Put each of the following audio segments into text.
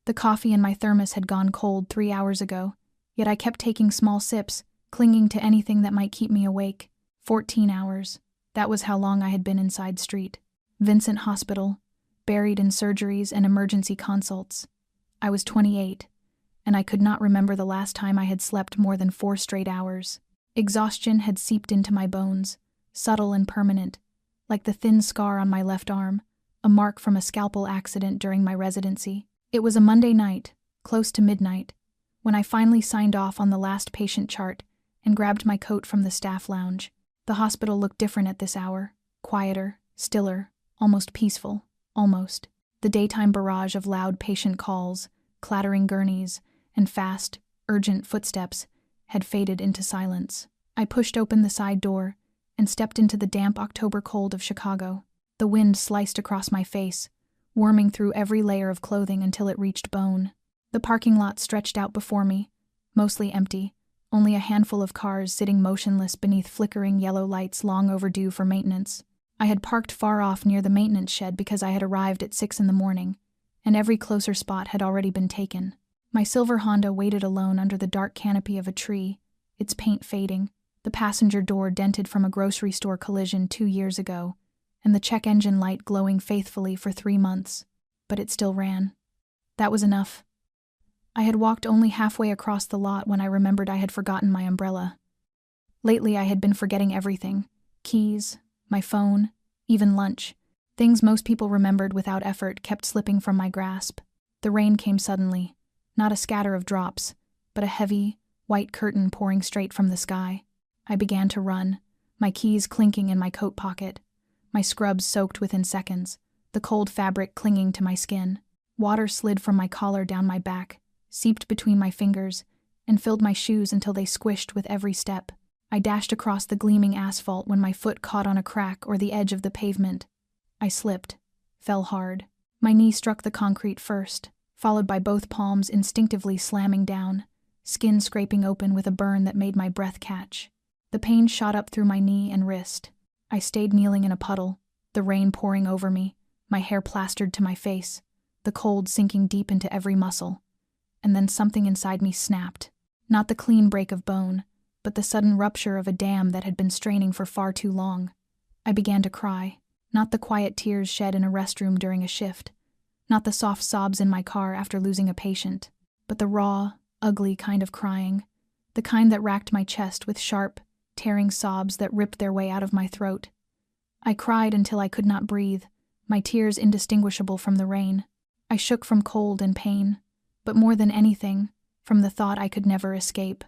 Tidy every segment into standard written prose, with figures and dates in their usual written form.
The coffee in my thermos had gone cold 3 hours ago, yet I kept taking small sips, clinging to anything that might keep me awake. 14 hours. That was how long I had been inside Street Vincent Hospital, buried in surgeries and emergency consults. I was 28, and I could not remember the last time I had slept more than 4 straight hours. Exhaustion had seeped into my bones, subtle and permanent, like the thin scar on my left arm, a mark from a scalpel accident during my residency. It was a Monday night, close to midnight, when I finally signed off on the last patient chart and grabbed my coat from the staff lounge. The hospital looked different at this hour, quieter, stiller, almost peaceful, almost. The daytime barrage of loud patient calls, clattering gurneys, and fast, urgent footsteps had faded into silence. I pushed open the side door and stepped into the damp October cold of Chicago. The wind sliced across my face, worming through every layer of clothing until it reached bone. The parking lot stretched out before me, mostly empty, only a handful of cars sitting motionless beneath flickering yellow lights long overdue for maintenance. I had parked far off near the maintenance shed because I had arrived at 6 a.m, and every closer spot had already been taken. My silver Honda waited alone under the dark canopy of a tree, its paint fading, the passenger door dented from a grocery store collision 2 years ago, and the check engine light glowing faithfully for 3 months. But it still ran. That was enough. I had walked only halfway across the lot when I remembered I had forgotten my umbrella. Lately I had been forgetting everything: keys, my phone, even lunch. Things most people remembered without effort kept slipping from my grasp. The rain came suddenly, not a scatter of drops, but a heavy, white curtain pouring straight from the sky. I began to run, my keys clinking in my coat pocket, my scrubs soaked within seconds, the cold fabric clinging to my skin. Water slid from my collar down my back, seeped between my fingers, and filled my shoes until they squished with every step. I dashed across the gleaming asphalt when my foot caught on a crack or the edge of the pavement. I slipped, fell hard. My knee struck the concrete first, followed by both palms instinctively slamming down, skin scraping open with a burn that made my breath catch. The pain shot up through my knee and wrist. I stayed kneeling in a puddle, the rain pouring over me, my hair plastered to my face, the cold sinking deep into every muscle. And then something inside me snapped. Not the clean break of bone, but the sudden rupture of a dam that had been straining for far too long. I began to cry, not the quiet tears shed in a restroom during a shift, not the soft sobs in my car after losing a patient, but the raw, ugly kind of crying, the kind that racked my chest with sharp, tearing sobs that ripped their way out of my throat. I cried until I could not breathe, my tears indistinguishable from the rain. I shook from cold and pain, but more than anything, from the thought I could never escape.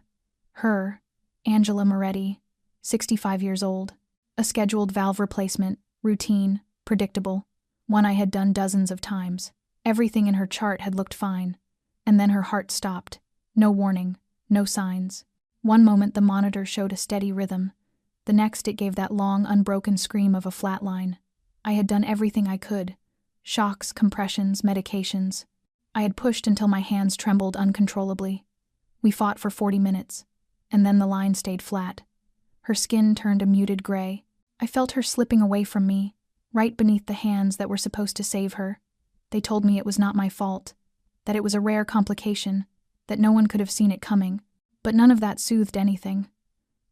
Her, Angela Moretti, 65 years old, a scheduled valve replacement, routine, predictable, one I had done dozens of times. Everything in her chart had looked fine, and then her heart stopped. No warning, no signs. One moment the monitor showed a steady rhythm, the next it gave that long, unbroken scream of a flatline. I had done everything I could: shocks, compressions, medications. I had pushed until my hands trembled uncontrollably. We fought for 40 minutes, and then the line stayed flat. Her skin turned a muted gray. I felt her slipping away from me, right beneath the hands that were supposed to save her. They told me it was not my fault, that it was a rare complication, that no one could have seen it coming, but none of that soothed anything.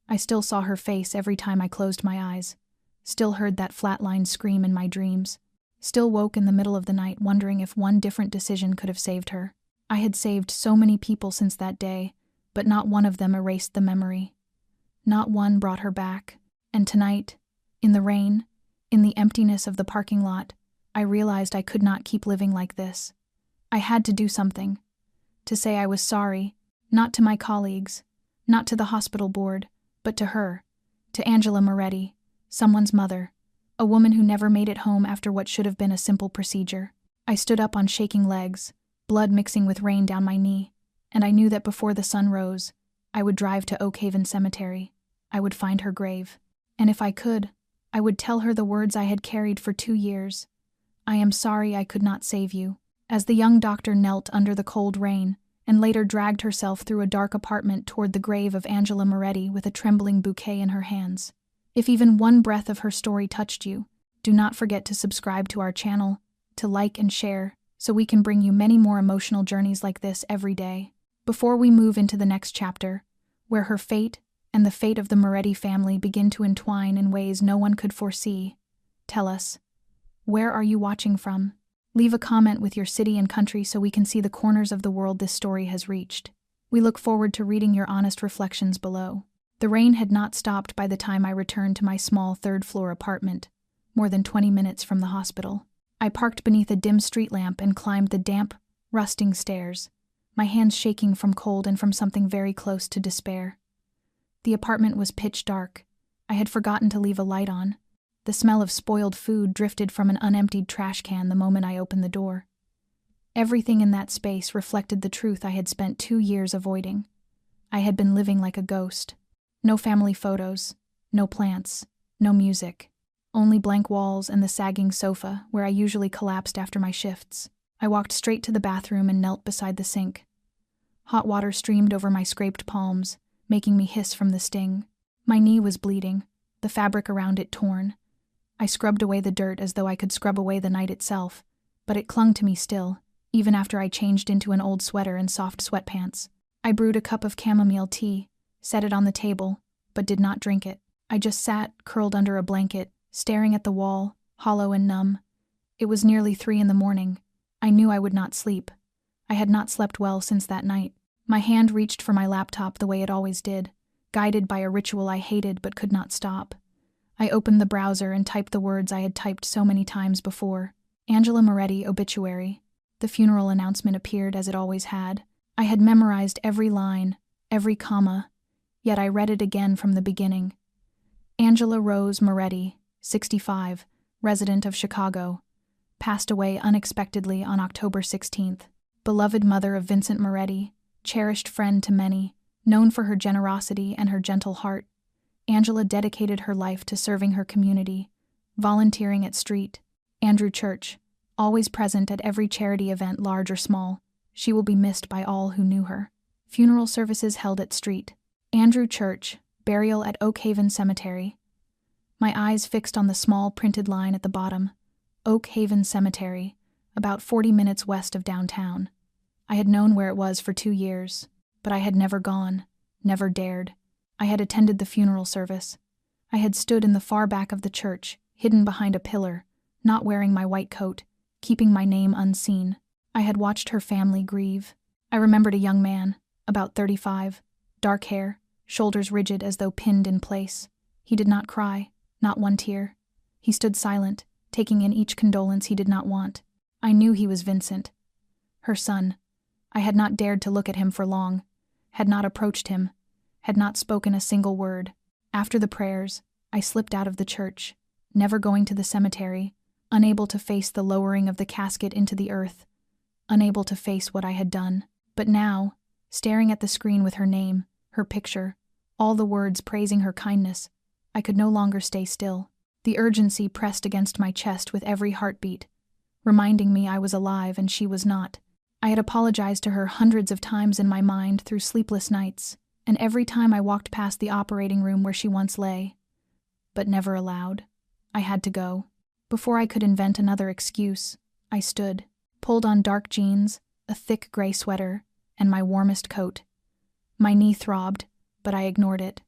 I still saw her face every time I closed my eyes, still heard that flatline scream in my dreams, still woke in the middle of the night wondering if one different decision could have saved her. I had saved so many people since that day, but not one of them erased the memory. Not one brought her back. And tonight, in the rain, in the emptiness of the parking lot, I realized I could not keep living like this. I had to do something. To say I was sorry, not to my colleagues, not to the hospital board, but to her, to Angela Moretti, someone's mother, a woman who never made it home after what should have been a simple procedure. I stood up on shaking legs, blood mixing with rain down my knee, and I knew that before the sun rose, I would drive to Oak Haven Cemetery. I would find her grave. And if I could, I would tell her the words I had carried for 2 years. I am sorry I could not save you. As the young doctor knelt under the cold rain, and later dragged herself through a dark apartment toward the grave of Angela Moretti with a trembling bouquet in her hands. If even one breath of her story touched you, do not forget to subscribe to our channel, to like and share, so we can bring you many more emotional journeys like this every day. Before we move into the next chapter, where her fate and the fate of the Moretti family begin to entwine in ways no one could foresee, tell us, where are you watching from? Leave a comment with your city and country so we can see the corners of the world this story has reached. We look forward to reading your honest reflections below. The rain had not stopped by the time I returned to my small third-floor apartment, more than 20 minutes from the hospital. I parked beneath a dim street lamp and climbed the damp, rusting stairs, my hands shaking from cold and from something very close to despair. The apartment was pitch dark. I had forgotten to leave a light on. The smell of spoiled food drifted from an unemptied trash can the moment I opened the door. Everything in that space reflected the truth I had spent 2 years avoiding. I had been living like a ghost. No family photos, no plants, no music, only blank walls and the sagging sofa where I usually collapsed after my shifts. I walked straight to the bathroom and knelt beside the sink. Hot water streamed over my scraped palms, making me hiss from the sting. My knee was bleeding, the fabric around it torn. I scrubbed away the dirt as though I could scrub away the night itself, but it clung to me still, even after I changed into an old sweater and soft sweatpants. I brewed a cup of chamomile tea, set it on the table, but did not drink it. I just sat, curled under a blanket, staring at the wall, hollow and numb. It was nearly 3 a.m. I knew I would not sleep. I had not slept well since that night. My hand reached for my laptop the way it always did, guided by a ritual I hated but could not stop. I opened the browser and typed the words I had typed so many times before. Angela Moretti obituary. The funeral announcement appeared as it always had. I had memorized every line, every comma, yet I read it again from the beginning. Angela Rose Moretti, 65, resident of Chicago, passed away unexpectedly on October 16th. Beloved mother of Vincent Moretti, cherished friend to many, known for her generosity and her gentle heart, Angela dedicated her life to serving her community, volunteering at St. Andrew Church, always present at every charity event large or small. She will be missed by all who knew her. Funeral services held at St. Andrew Church, burial at Oak Haven Cemetery. My eyes fixed on the small printed line at the bottom. Oak Haven Cemetery, about 40 minutes west of downtown. I had known where it was for 2 years, but I had never gone, never dared. I had attended the funeral service. I had stood in the far back of the church, hidden behind a pillar, not wearing my white coat, keeping my name unseen. I had watched her family grieve. I remembered a young man, about 35, dark hair, shoulders rigid as though pinned in place. He did not cry, not one tear. He stood silent, taking in each condolence he did not want. I knew he was Vincent, her son. I had not dared to look at him for long, had not approached him, had not spoken a single word. After the prayers, I slipped out of the church, never going to the cemetery, unable to face the lowering of the casket into the earth, unable to face what I had done. But now, staring at the screen with her name, her picture, all the words praising her kindness, I could no longer stay still. The urgency pressed against my chest with every heartbeat, reminding me I was alive and she was not. I had apologized to her hundreds of times in my mind through sleepless nights, and every time I walked past the operating room where she once lay, but never aloud. I had to go. Before I could invent another excuse, I stood, pulled on dark jeans, a thick gray sweater, and my warmest coat. My knee throbbed, but I ignored it.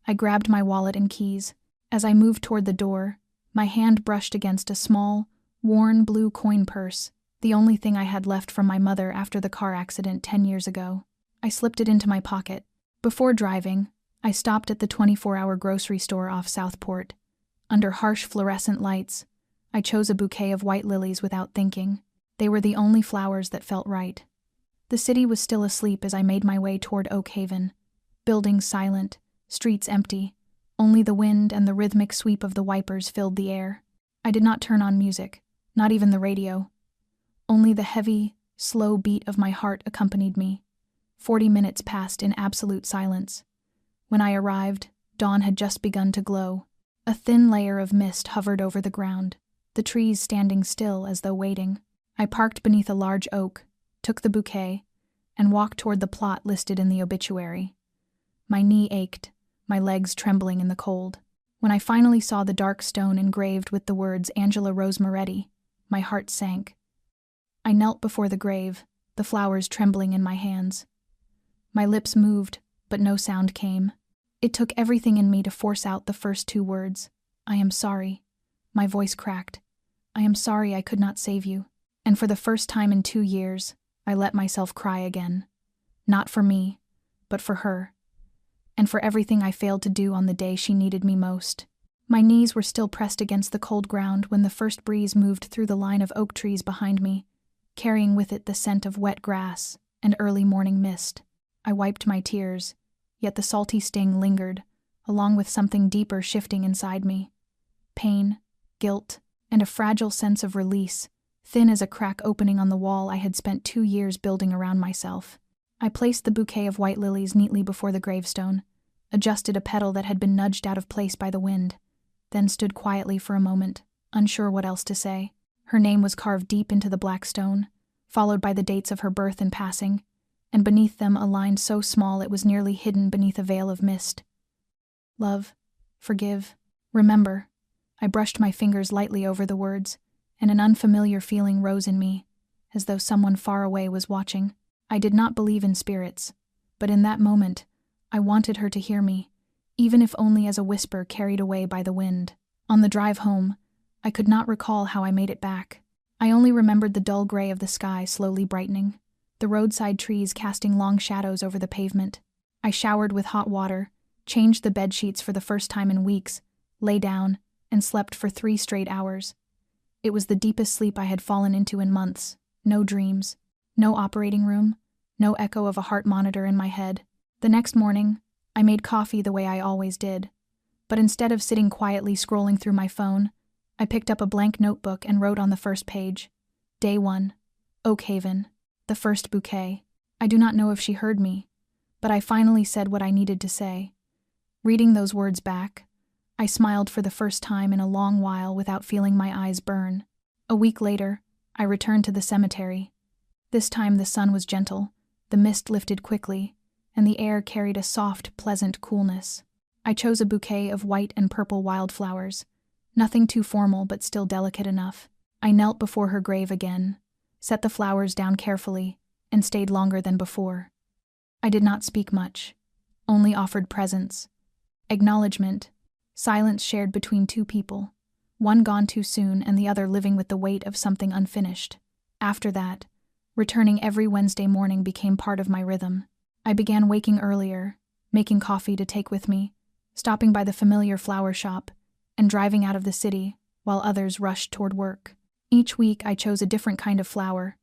I grabbed my wallet and keys. As I moved toward the door, my hand brushed against a small, worn blue coin purse, the only thing I had left from my mother after the car accident 10 years ago. I slipped it into my pocket. Before driving, I stopped at the 24-hour grocery store off Southport. Under harsh fluorescent lights, I chose a bouquet of white lilies without thinking. They were the only flowers that felt right. The city was still asleep as I made my way toward Oak Haven. Buildings silent, streets empty. Only the wind and the rhythmic sweep of the wipers filled the air. I did not turn on music, not even the radio. Only the heavy, slow beat of my heart accompanied me. 40 minutes passed in absolute silence. When I arrived, dawn had just begun to glow. A thin layer of mist hovered over the ground, the trees standing still as though waiting. I parked beneath a large oak, took the bouquet, and walked toward the plot listed in the obituary. My knee ached, my legs trembling in the cold. When I finally saw the dark stone engraved with the words Angela Rose Moretti, my heart sank. I knelt before the grave, the flowers trembling in my hands. My lips moved, but no sound came. It took everything in me to force out the first two words. I am sorry. My voice cracked. I am sorry I could not save you. And for the first time in 2 years, I let myself cry again. Not for me, but for her. And for everything I failed to do on the day she needed me most. My knees were still pressed against the cold ground when the first breeze moved through the line of oak trees behind me, carrying with it the scent of wet grass and early morning mist. I wiped my tears, yet the salty sting lingered, along with something deeper shifting inside me. Pain, guilt, and a fragile sense of release, thin as a crack opening on the wall I had spent 2 years building around myself. I placed the bouquet of white lilies neatly before the gravestone, adjusted a petal that had been nudged out of place by the wind, then stood quietly for a moment, unsure what else to say. Her name was carved deep into the black stone, followed by the dates of her birth and passing, and beneath them a line so small it was nearly hidden beneath a veil of mist. Love, forgive, remember. I brushed my fingers lightly over the words, and an unfamiliar feeling rose in me, as though someone far away was watching. I did not believe in spirits, but in that moment, I wanted her to hear me, even if only as a whisper carried away by the wind. On the drive home, I could not recall how I made it back. I only remembered the dull gray of the sky slowly brightening, the roadside trees casting long shadows over the pavement. I showered with hot water, changed the bedsheets for the first time in weeks, lay down, and slept for 3 straight hours. It was the deepest sleep I had fallen into in months. No dreams, no operating room, no echo of a heart monitor in my head. The next morning, I made coffee the way I always did. But instead of sitting quietly scrolling through my phone, I picked up a blank notebook and wrote on the first page, Day 1, Oak Haven, the first bouquet. I do not know if she heard me, but I finally said what I needed to say. Reading those words back, I smiled for the first time in a long while without feeling my eyes burn. A week later, I returned to the cemetery. This time the sun was gentle, the mist lifted quickly, and the air carried a soft, pleasant coolness. I chose a bouquet of white and purple wildflowers, nothing too formal but still delicate enough. I knelt before her grave again, set the flowers down carefully, and stayed longer than before. I did not speak much, only offered presence, acknowledgement, silence shared between 2 people, one gone too soon and the other living with the weight of something unfinished. After that, returning every Wednesday morning became part of my rhythm. I began waking earlier, making coffee to take with me, stopping by the familiar flower shop, and driving out of the city while others rushed toward work. Each week I chose a different kind of flower,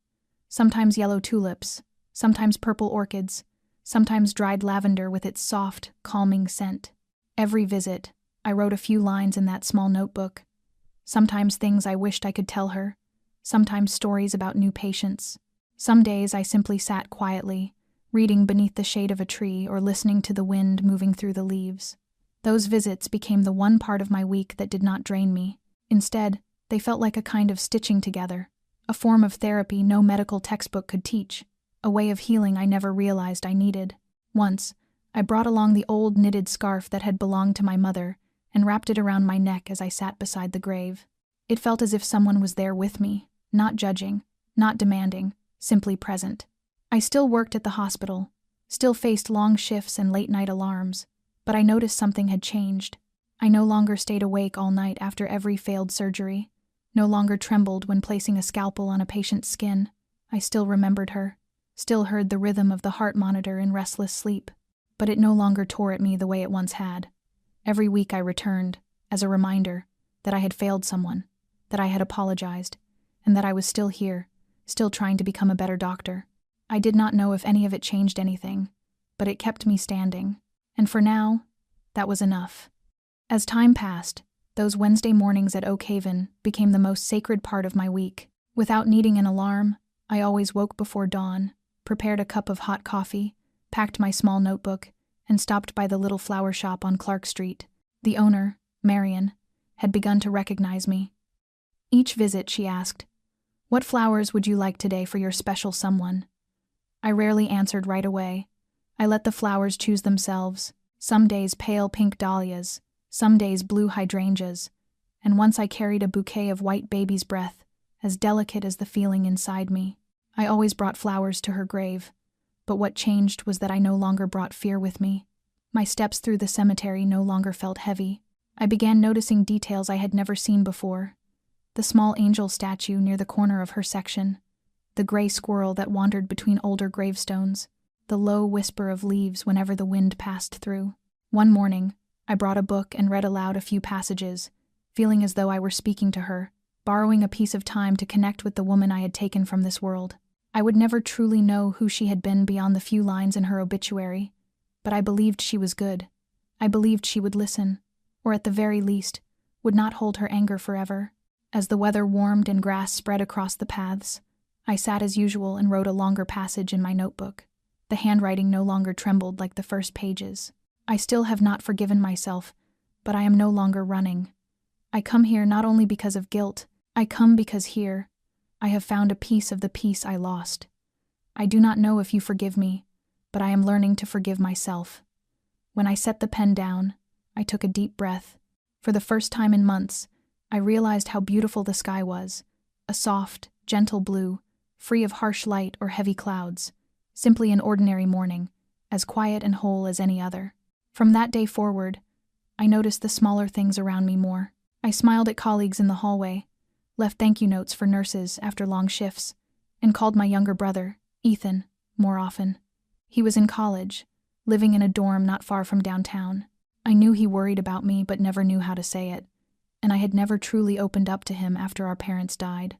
sometimes yellow tulips, sometimes purple orchids, sometimes dried lavender with its soft, calming scent. Every visit, I wrote a few lines in that small notebook, sometimes things I wished I could tell her, sometimes stories about new patients. Some days I simply sat quietly, reading beneath the shade of a tree or listening to the wind moving through the leaves. Those visits became the one part of my week that did not drain me. Instead, they felt like a kind of stitching together, a form of therapy no medical textbook could teach, a way of healing I never realized I needed. Once, I brought along the old knitted scarf that had belonged to my mother and wrapped it around my neck as I sat beside the grave. It felt as if someone was there with me, not judging, not demanding, simply present. I still worked at the hospital, still faced long shifts and late-night alarms, but I noticed something had changed. I no longer stayed awake all night after every failed surgery, no longer trembled when placing a scalpel on a patient's skin. I still remembered her, still heard the rhythm of the heart monitor in restless sleep, but it no longer tore at me the way it once had. Every week I returned, as a reminder that I had failed someone, that I had apologized, and that I was still here, still trying to become a better doctor. I did not know if any of it changed anything, but it kept me standing, and for now, that was enough. As time passed, those Wednesday mornings at Oak Haven became the most sacred part of my week. Without needing an alarm, I always woke before dawn, prepared a cup of hot coffee, packed my small notebook, and stopped by the little flower shop on Clark Street. The owner, Marion, had begun to recognize me. Each visit, she asked, "What flowers would you like today for your special someone?" I rarely answered right away. I let the flowers choose themselves, some days pale pink dahlias, some days blue hydrangeas, and once I carried a bouquet of white baby's breath, as delicate as the feeling inside me. I always brought flowers to her grave, but what changed was that I no longer brought fear with me. My steps through the cemetery no longer felt heavy. I began noticing details I had never seen before. The small angel statue near the corner of her section, the gray squirrel that wandered between older gravestones, the low whisper of leaves whenever the wind passed through. One morning, I brought a book and read aloud a few passages, feeling as though I were speaking to her, borrowing a piece of time to connect with the woman I had taken from this world. I would never truly know who she had been beyond the few lines in her obituary, but I believed she was good. I believed she would listen, or at the very least, would not hold her anger forever. As the weather warmed and grass spread across the paths, I sat as usual and wrote a longer passage in my notebook. The handwriting no longer trembled like the first pages. I still have not forgiven myself, but I am no longer running. I come here not only because of guilt, I come because here, I have found a piece of the peace I lost. I do not know if you forgive me, but I am learning to forgive myself. When I set the pen down, I took a deep breath. For the first time in months, I realized how beautiful the sky was, a soft, gentle blue, free of harsh light or heavy clouds, simply an ordinary morning, as quiet and whole as any other. From that day forward, I noticed the smaller things around me more. I smiled at colleagues in the hallway, left thank you notes for nurses after long shifts, and called my younger brother, Ethan, more often. He was in college, living in a dorm not far from downtown. I knew he worried about me but never knew how to say it, and I had never truly opened up to him after our parents died.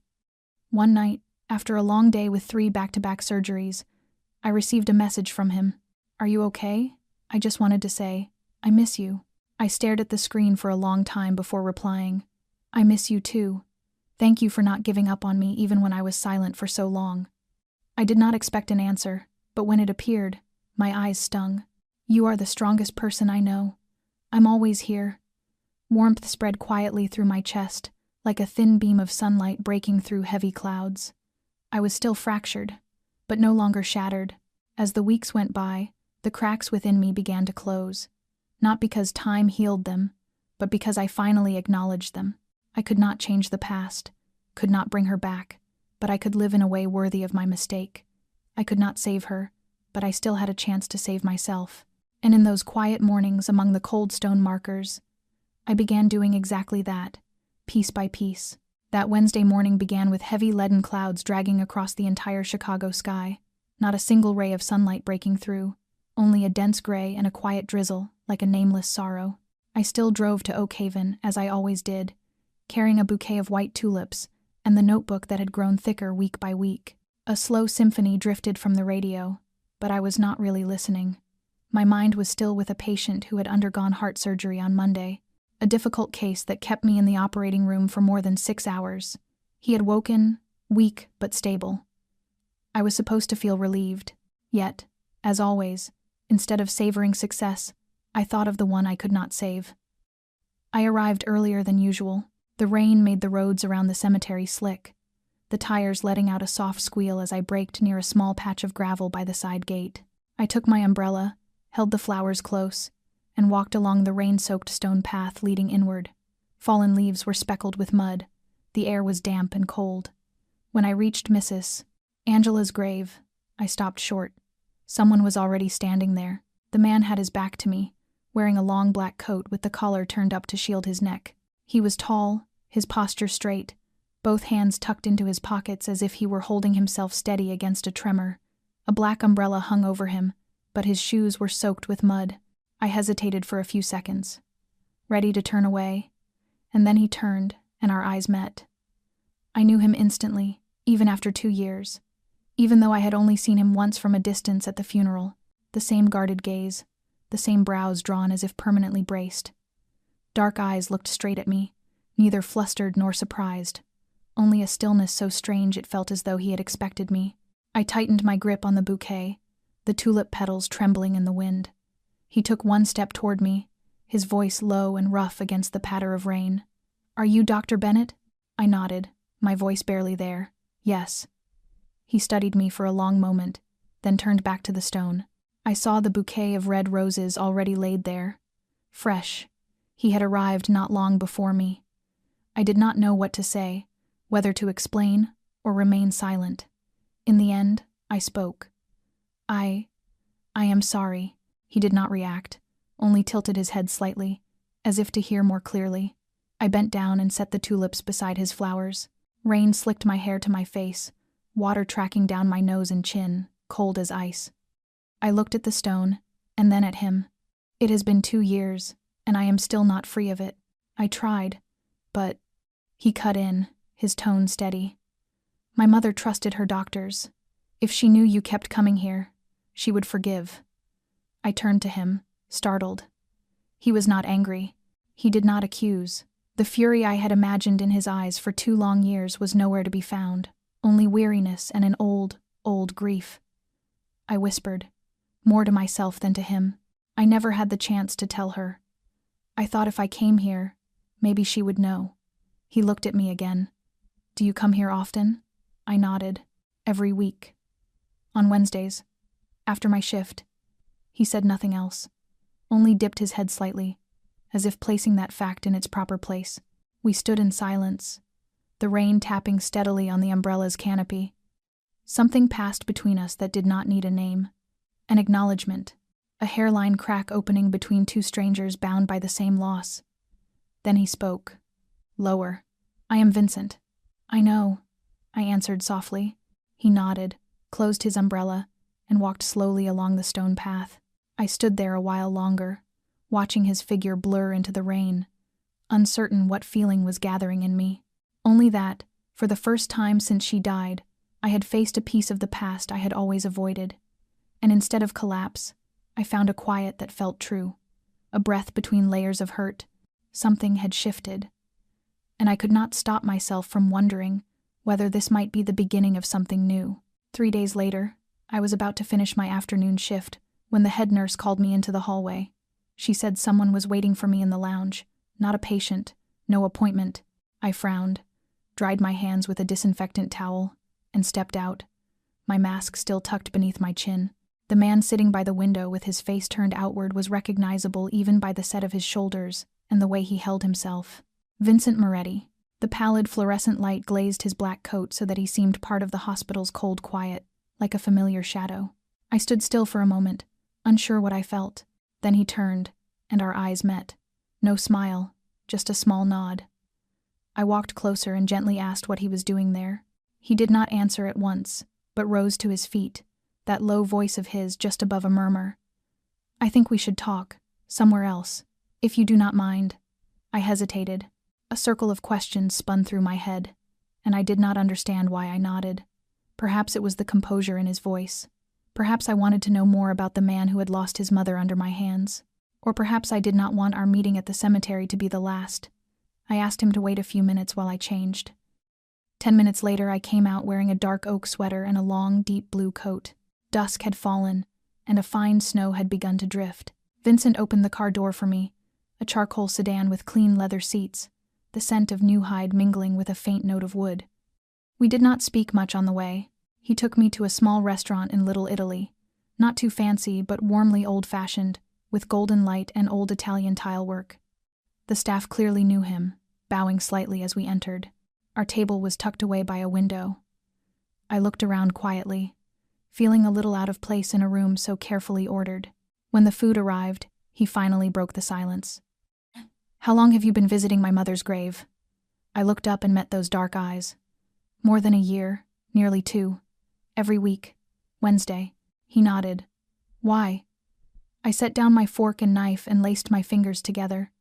One night, after a long day with 3 back-to-back surgeries, I received a message from him. "Are you okay?" I just wanted to say, "I miss you." I stared at the screen for a long time before replying, "I miss you too. Thank you for not giving up on me even when I was silent for so long." I did not expect an answer, but when it appeared, my eyes stung. "You are the strongest person I know. I'm always here." Warmth spread quietly through my chest, like a thin beam of sunlight breaking through heavy clouds. I was still fractured, but no longer shattered. As the weeks went by, the cracks within me began to close, not because time healed them, but because I finally acknowledged them. I could not change the past, could not bring her back, but I could live in a way worthy of my mistake. I could not save her, but I still had a chance to save myself. And in those quiet mornings among the cold stone markers, I began doing exactly that, piece by piece. That Wednesday morning began with heavy leaden clouds dragging across the entire Chicago sky, not a single ray of sunlight breaking through, only a dense gray and a quiet drizzle, like a nameless sorrow. I still drove to Oak Haven, as I always did, carrying a bouquet of white tulips and the notebook that had grown thicker week by week. A slow symphony drifted from the radio, but I was not really listening. My mind was still with a patient who had undergone heart surgery on Monday, a difficult case that kept me in the operating room for more than 6 hours. He had woken, weak but stable. I was supposed to feel relieved, yet, as always, instead of savoring success, I thought of the one I could not save. I arrived earlier than usual. The rain made the roads around the cemetery slick, the tires letting out a soft squeal as I braked near a small patch of gravel by the side gate. I took my umbrella, held the flowers close, and walked along the rain-soaked stone path leading inward. Fallen leaves were speckled with mud. The air was damp and cold. When I reached Mrs. Angela's grave, I stopped short. Someone was already standing there. The man had his back to me, wearing a long black coat with the collar turned up to shield his neck. He was tall, his posture straight, both hands tucked into his pockets as if he were holding himself steady against a tremor. A black umbrella hung over him, but his shoes were soaked with mud. I hesitated for a few seconds, ready to turn away, and then he turned, and our eyes met. I knew him instantly, even after 2 years, even though I had only seen him once from a distance at the funeral. The same guarded gaze, the same brows drawn as if permanently braced. Dark eyes looked straight at me, neither flustered nor surprised, only a stillness so strange it felt as though he had expected me. I tightened my grip on the bouquet, the tulip petals trembling in the wind. He took one step toward me, his voice low and rough against the patter of rain. "Are you Dr. Bennett?" I nodded, my voice barely there. "Yes." He studied me for a long moment, then turned back to the stone. I saw the bouquet of red roses already laid there. Fresh. He had arrived not long before me. I did not know what to say, whether to explain or remain silent. In the end, I spoke. I am sorry." He did not react, only tilted his head slightly, as if to hear more clearly. I bent down and set the tulips beside his flowers. Rain slicked my hair to my face, water tracking down my nose and chin, cold as ice. I looked at the stone, and then at him. It has been 2 years, and I am still not free of it. I tried, but... He cut in, his tone steady. "My mother trusted her doctors. If she knew you kept coming here, she would forgive." I turned to him, startled. He was not angry. He did not accuse. The fury I had imagined in his eyes for 2 long years was nowhere to be found, only weariness and an old, old grief. I whispered, more to myself than to him. I never had the chance to tell her. I thought if I came here, maybe she would know. He looked at me again. "Do you come here often?" I nodded. "Every week. On Wednesdays. After my shift." He said nothing else, only dipped his head slightly, as if placing that fact in its proper place. We stood in silence, the rain tapping steadily on the umbrella's canopy. Something passed between us that did not need a name. An acknowledgement, a hairline crack opening between 2 strangers bound by the same loss. Then he spoke, lower. "I am Vincent." "I know," I answered softly. He nodded, closed his umbrella, and walked slowly along the stone path. I stood there a while longer, watching his figure blur into the rain, uncertain what feeling was gathering in me. Only that, for the first time since she died, I had faced a piece of the past I had always avoided. And instead of collapse, I found a quiet that felt true, a breath between layers of hurt. Something had shifted, and I could not stop myself from wondering whether this might be the beginning of something new. 3 days later, I was about to finish my afternoon shift when the head nurse called me into the hallway. She said someone was waiting for me in the lounge, not a patient, no appointment. I frowned, dried my hands with a disinfectant towel, and stepped out, my mask still tucked beneath my chin. The man sitting by the window with his face turned outward was recognizable even by the set of his shoulders and the way he held himself. Vincent Moretti. The pallid fluorescent light glazed his black coat so that he seemed part of the hospital's cold quiet, like a familiar shadow. I stood still for a moment, unsure what I felt. Then he turned, and our eyes met. No smile, just a small nod. I walked closer and gently asked what he was doing there. He did not answer at once, but rose to his feet, that low voice of his just above a murmur. "I think we should talk, somewhere else, if you do not mind." I hesitated. A circle of questions spun through my head, and I did not understand why I nodded. Perhaps it was the composure in his voice. Perhaps I wanted to know more about the man who had lost his mother under my hands. Or perhaps I did not want our meeting at the cemetery to be the last. I asked him to wait a few minutes while I changed. 10 minutes later, I came out wearing a dark oak sweater and a long, deep blue coat. Dusk had fallen, and a fine snow had begun to drift. Vincent opened the car door for me, a charcoal sedan with clean leather seats, the scent of new hide mingling with a faint note of wood. We did not speak much on the way. He took me to a small restaurant in Little Italy, not too fancy but warmly old-fashioned, with golden light and old Italian tilework. The staff clearly knew him, bowing slightly as we entered. Our table was tucked away by a window. I looked around quietly, feeling a little out of place in a room so carefully ordered. When the food arrived, he finally broke the silence. "How long have you been visiting my mother's grave?" I looked up and met those dark eyes. "More than a year, nearly 2. Every week. Wednesday." He nodded. "Why?" I set down my fork and knife and laced my fingers together.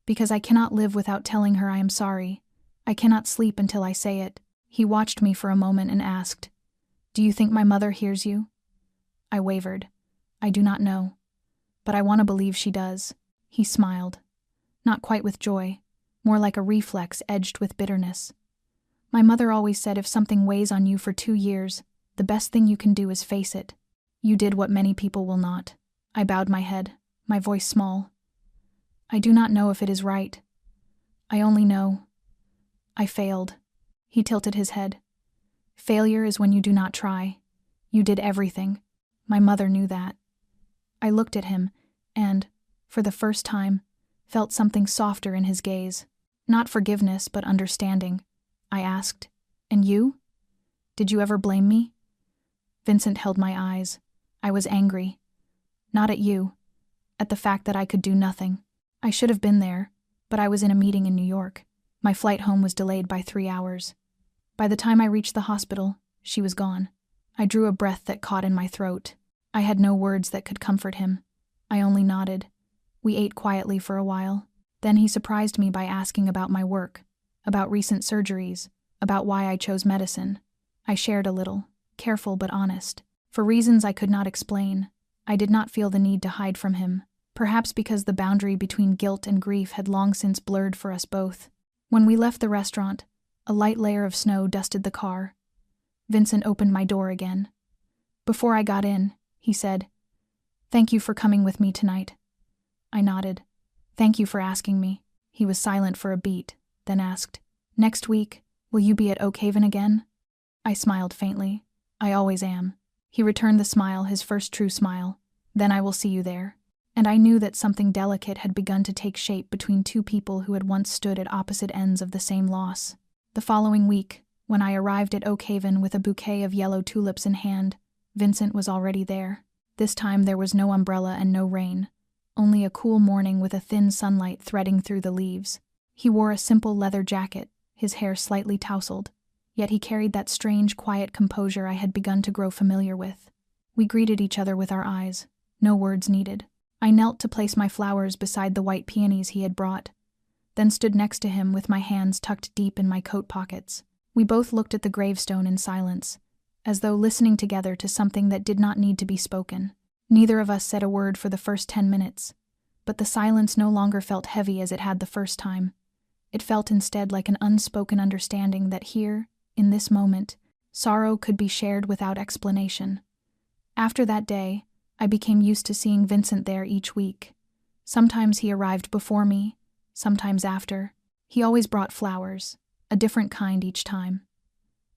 "Because I cannot live without telling her I am sorry. I cannot sleep until I say it." He watched me for a moment and asked, "Do you think my mother hears you?" I wavered. "I do not know. But I want to believe she does." He smiled. Not quite with joy, more like a reflex edged with bitterness. "My mother always said if something weighs on you for 2 years, the best thing you can do is face it. You did what many people will not." I bowed my head, my voice small. "I do not know if it is right. I only know I failed." He tilted his head. "Failure is when you do not try. You did everything. My mother knew that." I looked at him and, for the first time, felt something softer in his gaze. Not forgiveness, but understanding. I asked, And you? Did you ever blame me? Vincent held my eyes. I was angry. Not at you. At the fact that I could do nothing. I should have been there, but I was in a meeting in New York. My flight home was delayed by 3 hours. By the time I reached the hospital, she was gone. I drew a breath that caught in my throat. I had no words that could comfort him. I only nodded. We ate quietly for a while. Then he surprised me by asking about my work, about recent surgeries, about why I chose medicine. I shared a little, careful but honest. For reasons I could not explain, I did not feel the need to hide from him, perhaps because the boundary between guilt and grief had long since blurred for us both. When we left the restaurant, a light layer of snow dusted the car. Vincent opened my door again. Before I got in, he said, "Thank you for coming with me tonight." I nodded. "Thank you for asking me." He was silent for a beat, then asked, "Next week, will you be at Oakhaven again?" I smiled faintly. "I always am." He returned the smile, his first true smile. "Then I will see you there." And I knew that something delicate had begun to take shape between two people who had once stood at opposite ends of the same loss. The following week, when I arrived at Oakhaven with a bouquet of yellow tulips in hand, Vincent was already there. This time there was no umbrella and no rain, only a cool morning with a thin sunlight threading through the leaves. He wore a simple leather jacket, his hair slightly tousled, yet he carried that strange, quiet composure I had begun to grow familiar with. We greeted each other with our eyes, no words needed. I knelt to place my flowers beside the white peonies he had brought, then stood next to him with my hands tucked deep in my coat pockets. We both looked at the gravestone in silence, as though listening together to something that did not need to be spoken. Neither of us said a word for the first 10 minutes, but the silence no longer felt heavy as it had the first time. It felt instead like an unspoken understanding that here, in this moment, sorrow could be shared without explanation. After that day, I became used to seeing Vincent there each week. Sometimes he arrived before me, sometimes after. He always brought flowers, a different kind each time.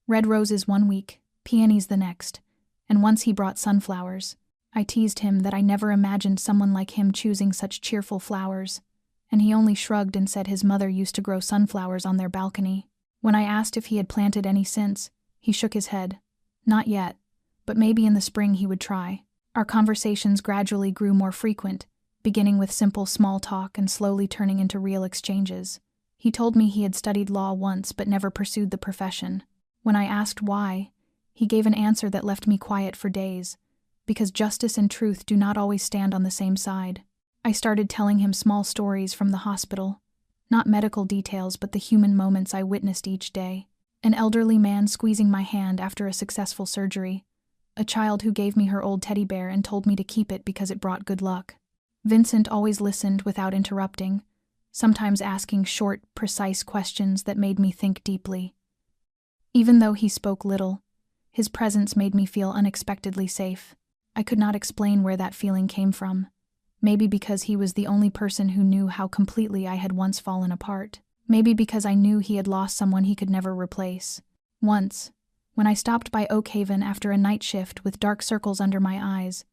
Red roses one week, peonies the next, and once he brought sunflowers. I teased him that I never imagined someone like him choosing such cheerful flowers, and he only shrugged and said his mother used to grow sunflowers on their balcony. When I asked if he had planted any since, he shook his head. Not yet, but maybe in the spring he would try. Our conversations gradually grew more frequent, beginning with simple small talk and slowly turning into real exchanges. He told me he had studied law once but never pursued the profession. When I asked why, he gave an answer that left me quiet for days, because justice and truth do not always stand on the same side. I started telling him small stories from the hospital, not medical details but the human moments I witnessed each day. An elderly man squeezing my hand after a successful surgery, a child who gave me her old teddy bear and told me to keep it because it brought good luck. Vincent always listened without interrupting, sometimes asking short, precise questions that made me think deeply. Even though he spoke little, his presence made me feel unexpectedly safe. I could not explain where that feeling came from. Maybe because he was the only person who knew how completely I had once fallen apart. Maybe because I knew he had lost someone he could never replace. Once, when I stopped by Oakhaven after a night shift with dark circles under my eyes,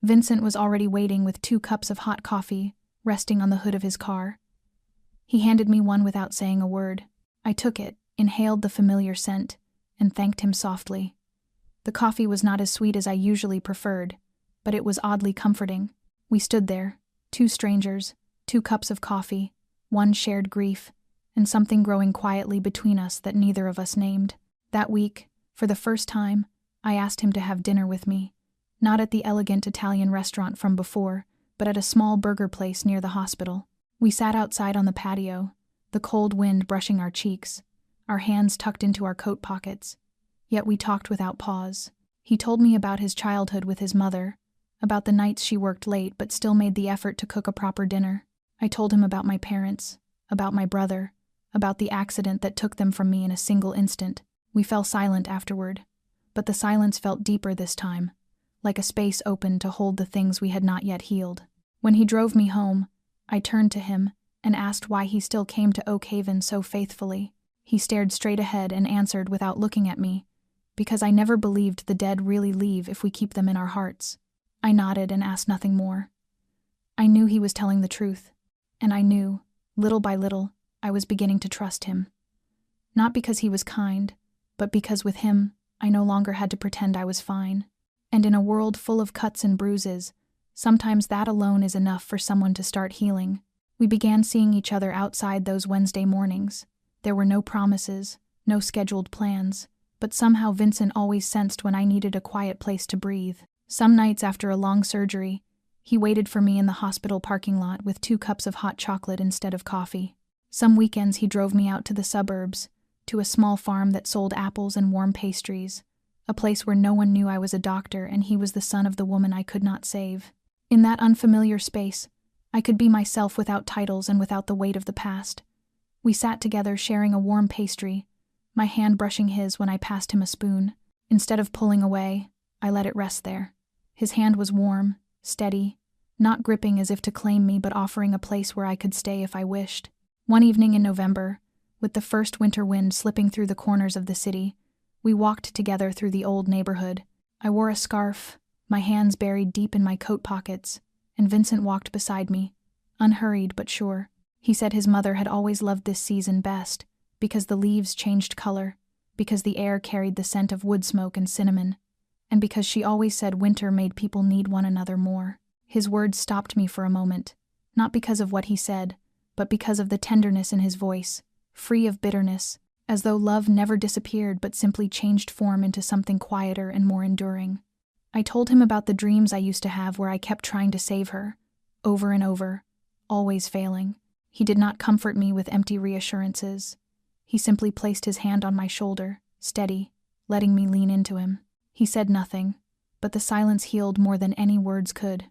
Vincent was already waiting with 2 cups of hot coffee, resting on the hood of his car. He handed me one without saying a word. I took it, inhaled the familiar scent, and thanked him softly. The coffee was not as sweet as I usually preferred, but it was oddly comforting. We stood there, 2 strangers, 2 cups of coffee, one shared grief, and something growing quietly between us that neither of us named. That week, for the first time, I asked him to have dinner with me, not at the elegant Italian restaurant from before, but at a small burger place near the hospital. We sat outside on the patio, the cold wind brushing our cheeks, our hands tucked into our coat pockets. Yet we talked without pause. He told me about his childhood with his mother, about the nights she worked late but still made the effort to cook a proper dinner. I told him about my parents, about my brother, about the accident that took them from me in a single instant. We fell silent afterward, but the silence felt deeper this time, like a space open to hold the things we had not yet healed. When he drove me home, I turned to him and asked why he still came to Oakhaven so faithfully. He stared straight ahead and answered without looking at me, because I never believed the dead really leave if we keep them in our hearts. I nodded and asked nothing more. I knew he was telling the truth, and I knew, little by little, I was beginning to trust him. Not because he was kind, but because with him, I no longer had to pretend I was fine. And in a world full of cuts and bruises, sometimes that alone is enough for someone to start healing. We began seeing each other outside those Wednesday mornings. There were no promises, no scheduled plans, but somehow Vincent always sensed when I needed a quiet place to breathe. Some nights after a long surgery, he waited for me in the hospital parking lot with 2 cups of hot chocolate instead of coffee. Some weekends he drove me out to the suburbs, to a small farm that sold apples and warm pastries, a place where no one knew I was a doctor and he was the son of the woman I could not save. In that unfamiliar space, I could be myself without titles and without the weight of the past. We sat together sharing a warm pastry, my hand brushing his when I passed him a spoon. Instead of pulling away, I let it rest there. His hand was warm, steady, not gripping as if to claim me but offering a place where I could stay if I wished. One evening in November, with the first winter wind slipping through the corners of the city, we walked together through the old neighborhood. I wore a scarf, my hands buried deep in my coat pockets, and Vincent walked beside me, unhurried but sure. He said his mother had always loved this season best, because the leaves changed color, because the air carried the scent of wood smoke and cinnamon, and because she always said winter made people need one another more. His words stopped me for a moment, not because of what he said, but because of the tenderness in his voice, free of bitterness, as though love never disappeared but simply changed form into something quieter and more enduring. I told him about the dreams I used to have where I kept trying to save her, over and over, always failing. He did not comfort me with empty reassurances. He simply placed his hand on my shoulder, steady, letting me lean into him. He said nothing, but the silence healed more than any words could.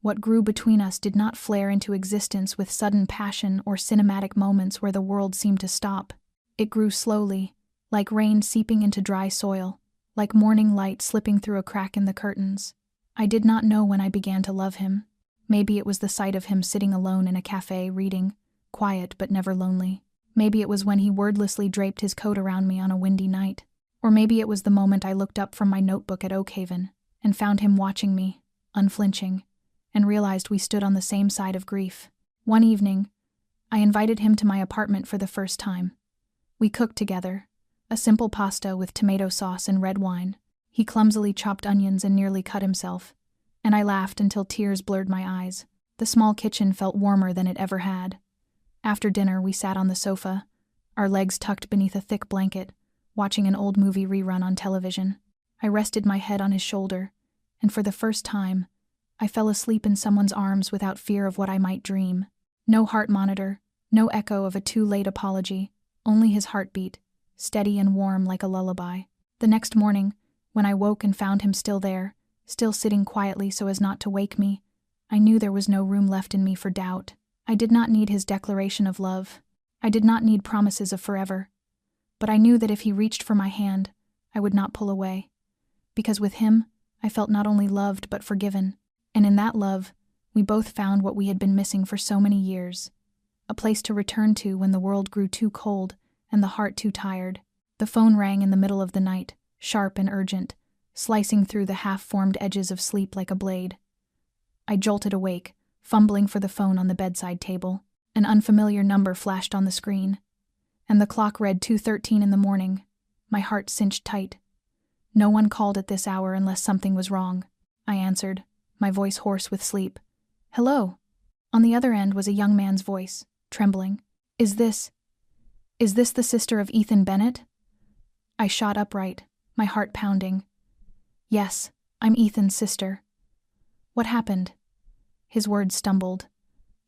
What grew between us did not flare into existence with sudden passion or cinematic moments where the world seemed to stop. It grew slowly, like rain seeping into dry soil, like morning light slipping through a crack in the curtains. I did not know when I began to love him. Maybe it was the sight of him sitting alone in a cafe reading, quiet but never lonely. Maybe it was when he wordlessly draped his coat around me on a windy night. Or maybe it was the moment I looked up from my notebook at Oakhaven and found him watching me, unflinching, and realized we stood on the same side of grief. One evening, I invited him to my apartment for the first time. We cooked together, a simple pasta with tomato sauce and red wine. He clumsily chopped onions and nearly cut himself, and I laughed until tears blurred my eyes. The small kitchen felt warmer than it ever had. After dinner, we sat on the sofa, our legs tucked beneath a thick blanket, watching an old movie rerun on television. I rested my head on his shoulder, and for the first time, I fell asleep in someone's arms without fear of what I might dream. No heart monitor, no echo of a too-late apology, only his heartbeat, steady and warm like a lullaby. The next morning, when I woke and found him still there, still sitting quietly so as not to wake me, I knew there was no room left in me for doubt. I did not need his declaration of love. I did not need promises of forever. But I knew that if he reached for my hand, I would not pull away. Because with him, I felt not only loved but forgiven. And in that love, we both found what we had been missing for so many years. A place to return to when the world grew too cold and the heart too tired. The phone rang in the middle of the night, sharp and urgent, slicing through the half-formed edges of sleep like a blade. I jolted awake, fumbling for the phone on the bedside table. An unfamiliar number flashed on the screen, and the clock read 2:13 in the morning. My heart cinched tight. No one called at this hour unless something was wrong. I answered, my voice hoarse with sleep. "Hello." On the other end was a young man's voice, trembling. Is this the sister of Ethan Bennett?" I shot upright, my heart pounding. "Yes, I'm Ethan's sister." "What happened?" His words stumbled.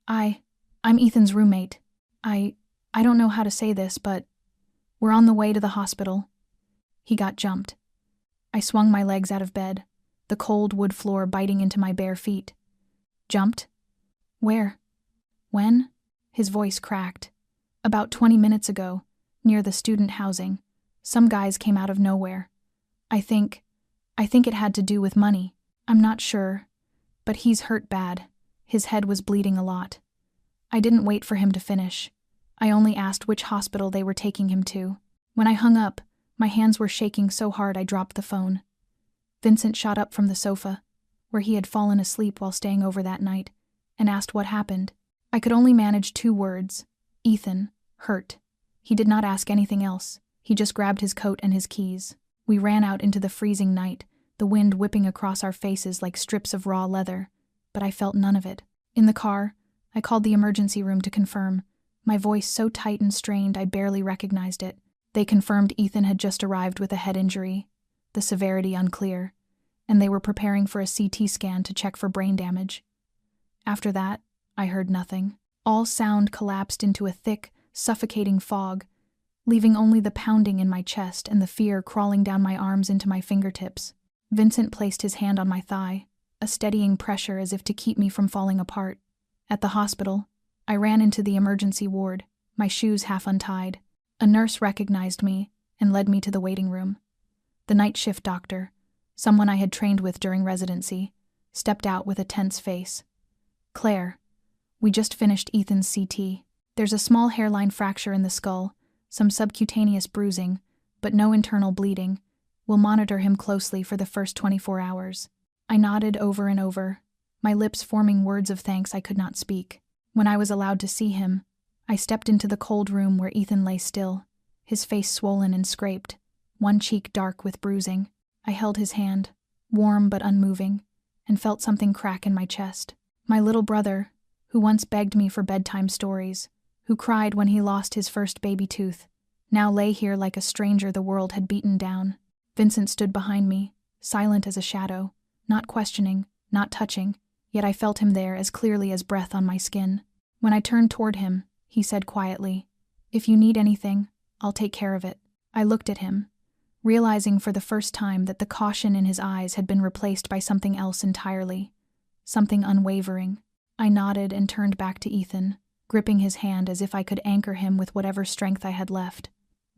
I'm Ethan's roommate. I don't know how to say this, but we're on the way to the hospital." He got jumped. I swung my legs out of bed, the cold wood floor biting into my bare feet. "Jumped? Where? When?" His voice cracked. "About 20 minutes ago, near the student housing. Some guys came out of nowhere. I think it had to do with money. I'm not sure, but he's hurt bad. His head was bleeding a lot." I didn't wait for him to finish. I only asked which hospital they were taking him to. When I hung up, my hands were shaking so hard I dropped the phone. Vincent shot up from the sofa, where he had fallen asleep while staying over that night, and asked what happened. I could only manage 2 words: Ethan, hurt. He did not ask anything else. He just grabbed his coat and his keys. We ran out into the freezing night, the wind whipping across our faces like strips of raw leather, but I felt none of it. In the car, I called the emergency room to confirm, my voice so tight and strained I barely recognized it. They confirmed Ethan had just arrived with a head injury, the severity unclear, and they were preparing for a CT scan to check for brain damage. After that, I heard nothing. All sound collapsed into a thick, suffocating fog, leaving only the pounding in my chest and the fear crawling down my arms into my fingertips. Vincent placed his hand on my thigh, a steadying pressure as if to keep me from falling apart. At the hospital, I ran into the emergency ward, my shoes half untied. A nurse recognized me and led me to the waiting room. The night shift doctor, someone I had trained with during residency, stepped out with a tense face. "Claire, we just finished Ethan's CT. There's a small hairline fracture in the skull, some subcutaneous bruising, but no internal bleeding. We'll monitor him closely for the first 24 hours. I nodded over and over, my lips forming words of thanks I could not speak. When I was allowed to see him, I stepped into the cold room where Ethan lay still, his face swollen and scraped, one cheek dark with bruising. I held his hand, warm but unmoving, and felt something crack in my chest. My little brother, who once begged me for bedtime stories, who cried when he lost his first baby tooth, now lay here like a stranger the world had beaten down. Vincent stood behind me, silent as a shadow, not questioning, not touching, yet I felt him there as clearly as breath on my skin. When I turned toward him, he said quietly, "If you need anything, I'll take care of it." I looked at him, realizing for the first time that the caution in his eyes had been replaced by something else entirely, something unwavering. I nodded and turned back to Ethan, gripping his hand as if I could anchor him with whatever strength I had left.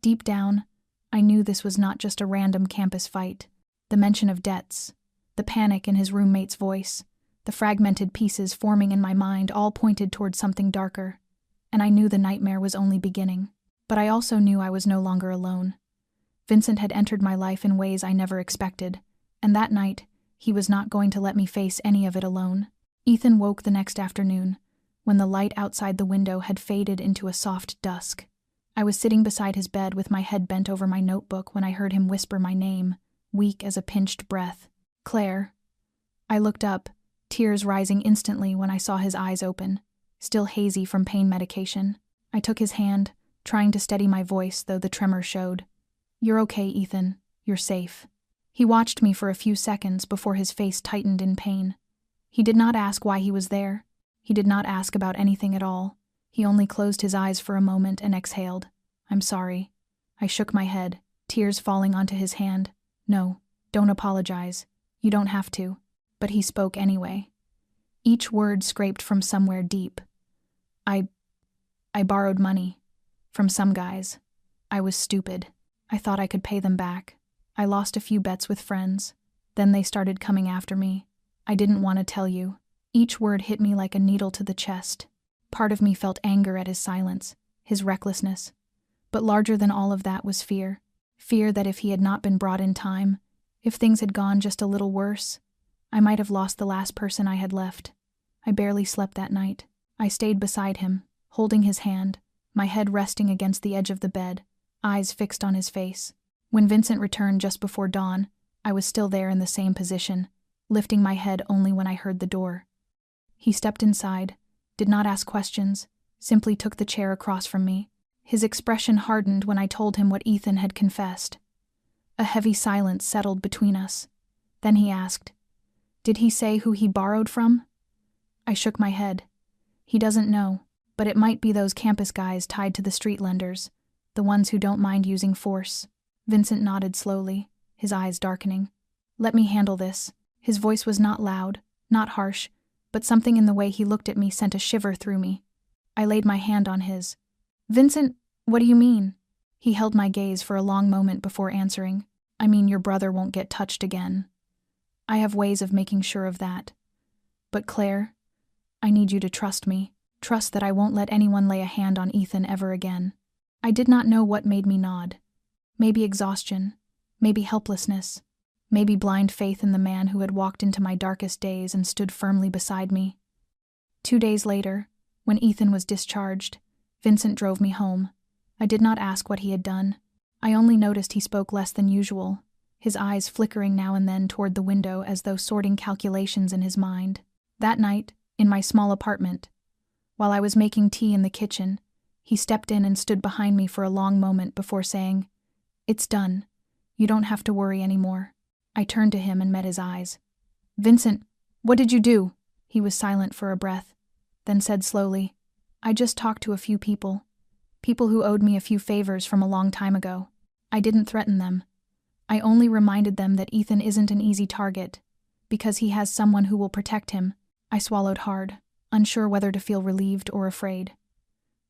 Deep down, I knew this was not just a random campus fight. The mention of debts, the panic in his roommate's voice, the fragmented pieces forming in my mind all pointed toward something darker, and I knew the nightmare was only beginning. But I also knew I was no longer alone. Vincent had entered my life in ways I never expected, and that night, he was not going to let me face any of it alone. Ethan woke the next afternoon, when the light outside the window had faded into a soft dusk. I was sitting beside his bed with my head bent over my notebook when I heard him whisper my name, weak as a pinched breath. "Claire." I looked up, tears rising instantly when I saw his eyes open, still hazy from pain medication. I took his hand, trying to steady my voice, though the tremor showed. "You're okay, Ethan. You're safe." He watched me for a few seconds before his face tightened in pain. He did not ask why he was there. He did not ask about anything at all. He only closed his eyes for a moment and exhaled. "I'm sorry." I shook my head, tears falling onto his hand. "No, don't apologize. You don't have to." But he spoke anyway. Each word scraped from somewhere deep. I borrowed money. From some guys. I was stupid. I thought I could pay them back. I lost a few bets with friends. Then they started coming after me. I didn't want to tell you. Each word hit me like a needle to the chest. Part of me felt anger at his silence, his recklessness. But larger than all of that was fear. Fear that if he had not been brought in time, if things had gone just a little worse, I might have lost the last person I had left. I barely slept that night. I stayed beside him, holding his hand, my head resting against the edge of the bed, eyes fixed on his face. When Vincent returned just before dawn, I was still there in the same position, lifting my head only when I heard the door. He stepped inside, did not ask questions, simply took the chair across from me. His expression hardened when I told him what Ethan had confessed. A heavy silence settled between us. Then he asked, "Did he say who he borrowed from?" I shook my head. "He doesn't know, but it might be those campus guys tied to the street lenders, the ones who don't mind using force." Vincent nodded slowly, his eyes darkening. "Let me handle this." His voice was not loud, not harsh, but something in the way he looked at me sent a shiver through me. I laid my hand on his. "Vincent, what do you mean?" He held my gaze for a long moment before answering. "I mean your brother won't get touched again. I have ways of making sure of that. But Claire, I need you to trust me. Trust that I won't let anyone lay a hand on Ethan ever again." I did not know what made me nod. Maybe exhaustion, maybe helplessness, maybe blind faith in the man who had walked into my darkest days and stood firmly beside me. 2 days later, when Ethan was discharged, Vincent drove me home. I did not ask what he had done. I only noticed he spoke less than usual, his eyes flickering now and then toward the window as though sorting calculations in his mind. That night, in my small apartment, while I was making tea in the kitchen, he stepped in and stood behind me for a long moment before saying, "It's done. You don't have to worry anymore." I turned to him and met his eyes. "Vincent, what did you do?" He was silent for a breath, then said slowly, "I just talked to a few people who owed me a few favors from a long time ago. I didn't threaten them. I only reminded them that Ethan isn't an easy target, because he has someone who will protect him." I swallowed hard, unsure whether to feel relieved or afraid.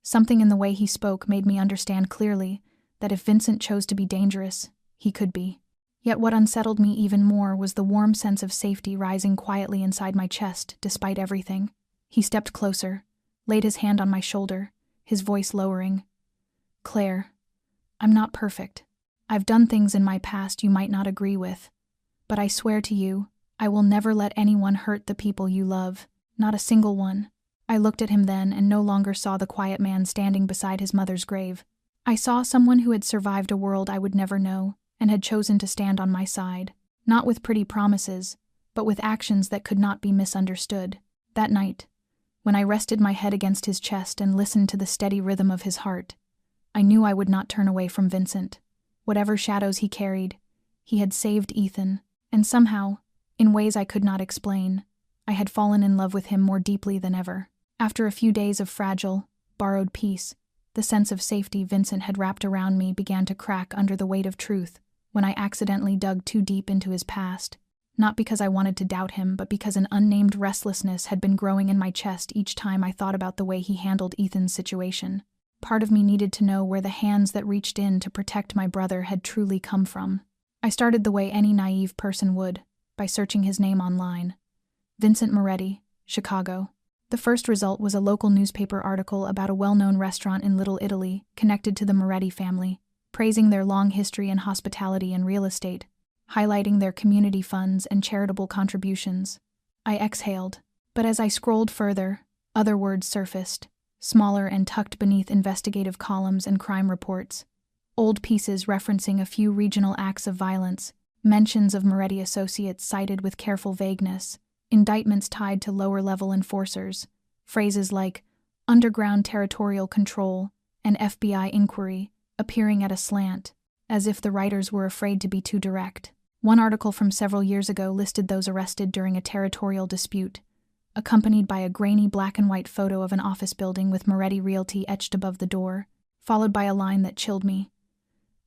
Something in the way he spoke made me understand clearly that if Vincent chose to be dangerous, he could be. Yet what unsettled me even more was the warm sense of safety rising quietly inside my chest despite everything. He stepped closer, laid his hand on my shoulder, his voice lowering. "Claire, I'm not perfect. I've done things in my past you might not agree with. But I swear to you, I will never let anyone hurt the people you love. Not a single one." I looked at him then and no longer saw the quiet man standing beside his mother's grave. I saw someone who had survived a world I would never know and had chosen to stand on my side, not with pretty promises, but with actions that could not be misunderstood. That night, when I rested my head against his chest and listened to the steady rhythm of his heart, I knew I would not turn away from Vincent. Whatever shadows he carried, he had saved Ethan, and somehow, in ways I could not explain, I had fallen in love with him more deeply than ever. After a few days of fragile, borrowed peace, the sense of safety Vincent had wrapped around me began to crack under the weight of truth when I accidentally dug too deep into his past. Not because I wanted to doubt him, but because an unnamed restlessness had been growing in my chest each time I thought about the way he handled Ethan's situation. Part of me needed to know where the hands that reached in to protect my brother had truly come from. I started the way any naive person would, by searching his name online. Vincent Moretti, Chicago. The first result was a local newspaper article about a well-known restaurant in Little Italy connected to the Moretti family, praising their long history in hospitality and real estate, highlighting their community funds and charitable contributions. I exhaled, but as I scrolled further, other words surfaced, smaller and tucked beneath investigative columns and crime reports. Old pieces referencing a few regional acts of violence, mentions of Moretti associates cited with careful vagueness, indictments tied to lower-level enforcers, phrases like underground territorial control and FBI inquiry appearing at a slant, as if the writers were afraid to be too direct. One article from several years ago listed those arrested during a territorial dispute, accompanied by a grainy black-and-white photo of an office building with Moretti Realty etched above the door, followed by a line that chilled me.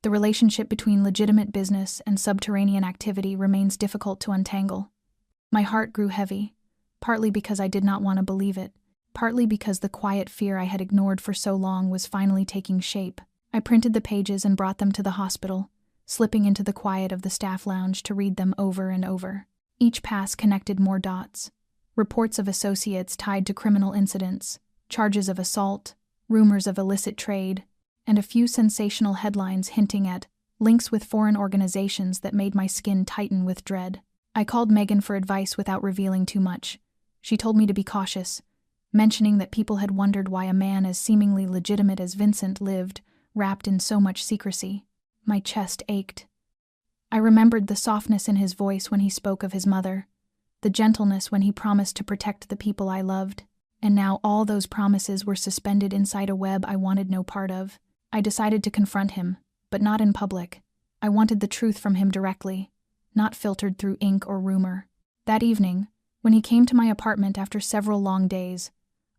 The relationship between legitimate business and subterranean activity remains difficult to untangle. My heart grew heavy, partly because I did not want to believe it, partly because the quiet fear I had ignored for so long was finally taking shape. I printed the pages and brought them to the hospital, slipping into the quiet of the staff lounge to read them over and over. Each pass connected more dots. Reports of associates tied to criminal incidents, charges of assault, rumors of illicit trade, and a few sensational headlines hinting at links with foreign organizations that made my skin tighten with dread. I called Megan for advice without revealing too much. She told me to be cautious, mentioning that people had wondered why a man as seemingly legitimate as Vincent lived, wrapped in so much secrecy. My chest ached. I remembered the softness in his voice when he spoke of his mother, the gentleness when he promised to protect the people I loved, and now all those promises were suspended inside a web I wanted no part of. I decided to confront him, but not in public. I wanted the truth from him directly, not filtered through ink or rumor. That evening, when he came to my apartment after several long days,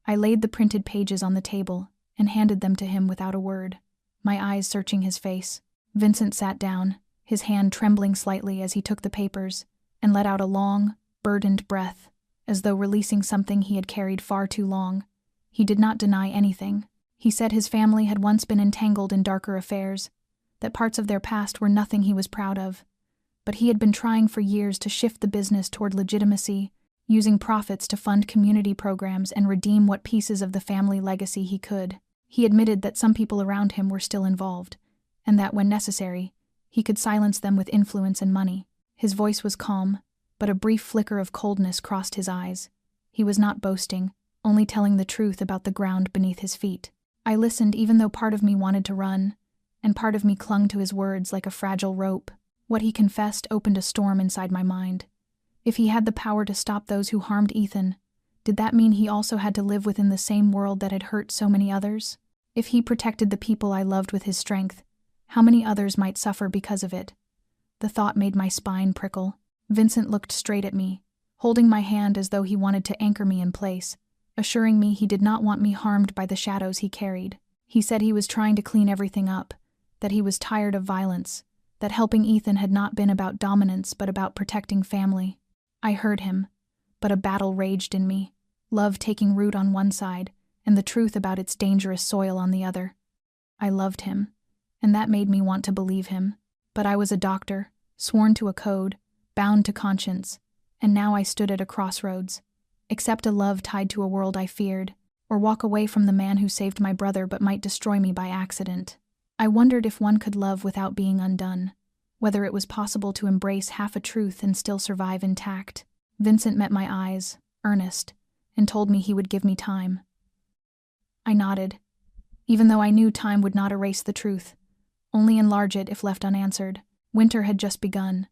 I laid the printed pages on the table and handed them to him without a word, my eyes searching his face. Vincent sat down, his hand trembling slightly as he took the papers, and let out a long, burdened breath, as though releasing something he had carried far too long. He did not deny anything. He said his family had once been entangled in darker affairs, that parts of their past were nothing he was proud of, but he had been trying for years to shift the business toward legitimacy, using profits to fund community programs and redeem what pieces of the family legacy he could. He admitted that some people around him were still involved, and that when necessary, he could silence them with influence and money. His voice was calm, but a brief flicker of coldness crossed his eyes. He was not boasting, only telling the truth about the ground beneath his feet. I listened even though part of me wanted to run, and part of me clung to his words like a fragile rope. What he confessed opened a storm inside my mind. If he had the power to stop those who harmed Ethan, did that mean he also had to live within the same world that had hurt so many others? If he protected the people I loved with his strength, how many others might suffer because of it? The thought made my spine prickle. Vincent looked straight at me, holding my hand as though he wanted to anchor me in place, assuring me he did not want me harmed by the shadows he carried. He said he was trying to clean everything up, that he was tired of violence, that helping Ethan had not been about dominance but about protecting family. I heard him, but a battle raged in me, love taking root on one side and the truth about its dangerous soil on the other. I loved him, and that made me want to believe him. But I was a doctor, sworn to a code, bound to conscience, and now I stood at a crossroads. Accept a love tied to a world I feared, or walk away from the man who saved my brother but might destroy me by accident. I wondered if one could love without being undone, whether it was possible to embrace half a truth and still survive intact. Vincent met my eyes, earnest, and told me he would give me time. I nodded, even though I knew time would not erase the truth, only enlarge it if left unanswered. Winter had just begun,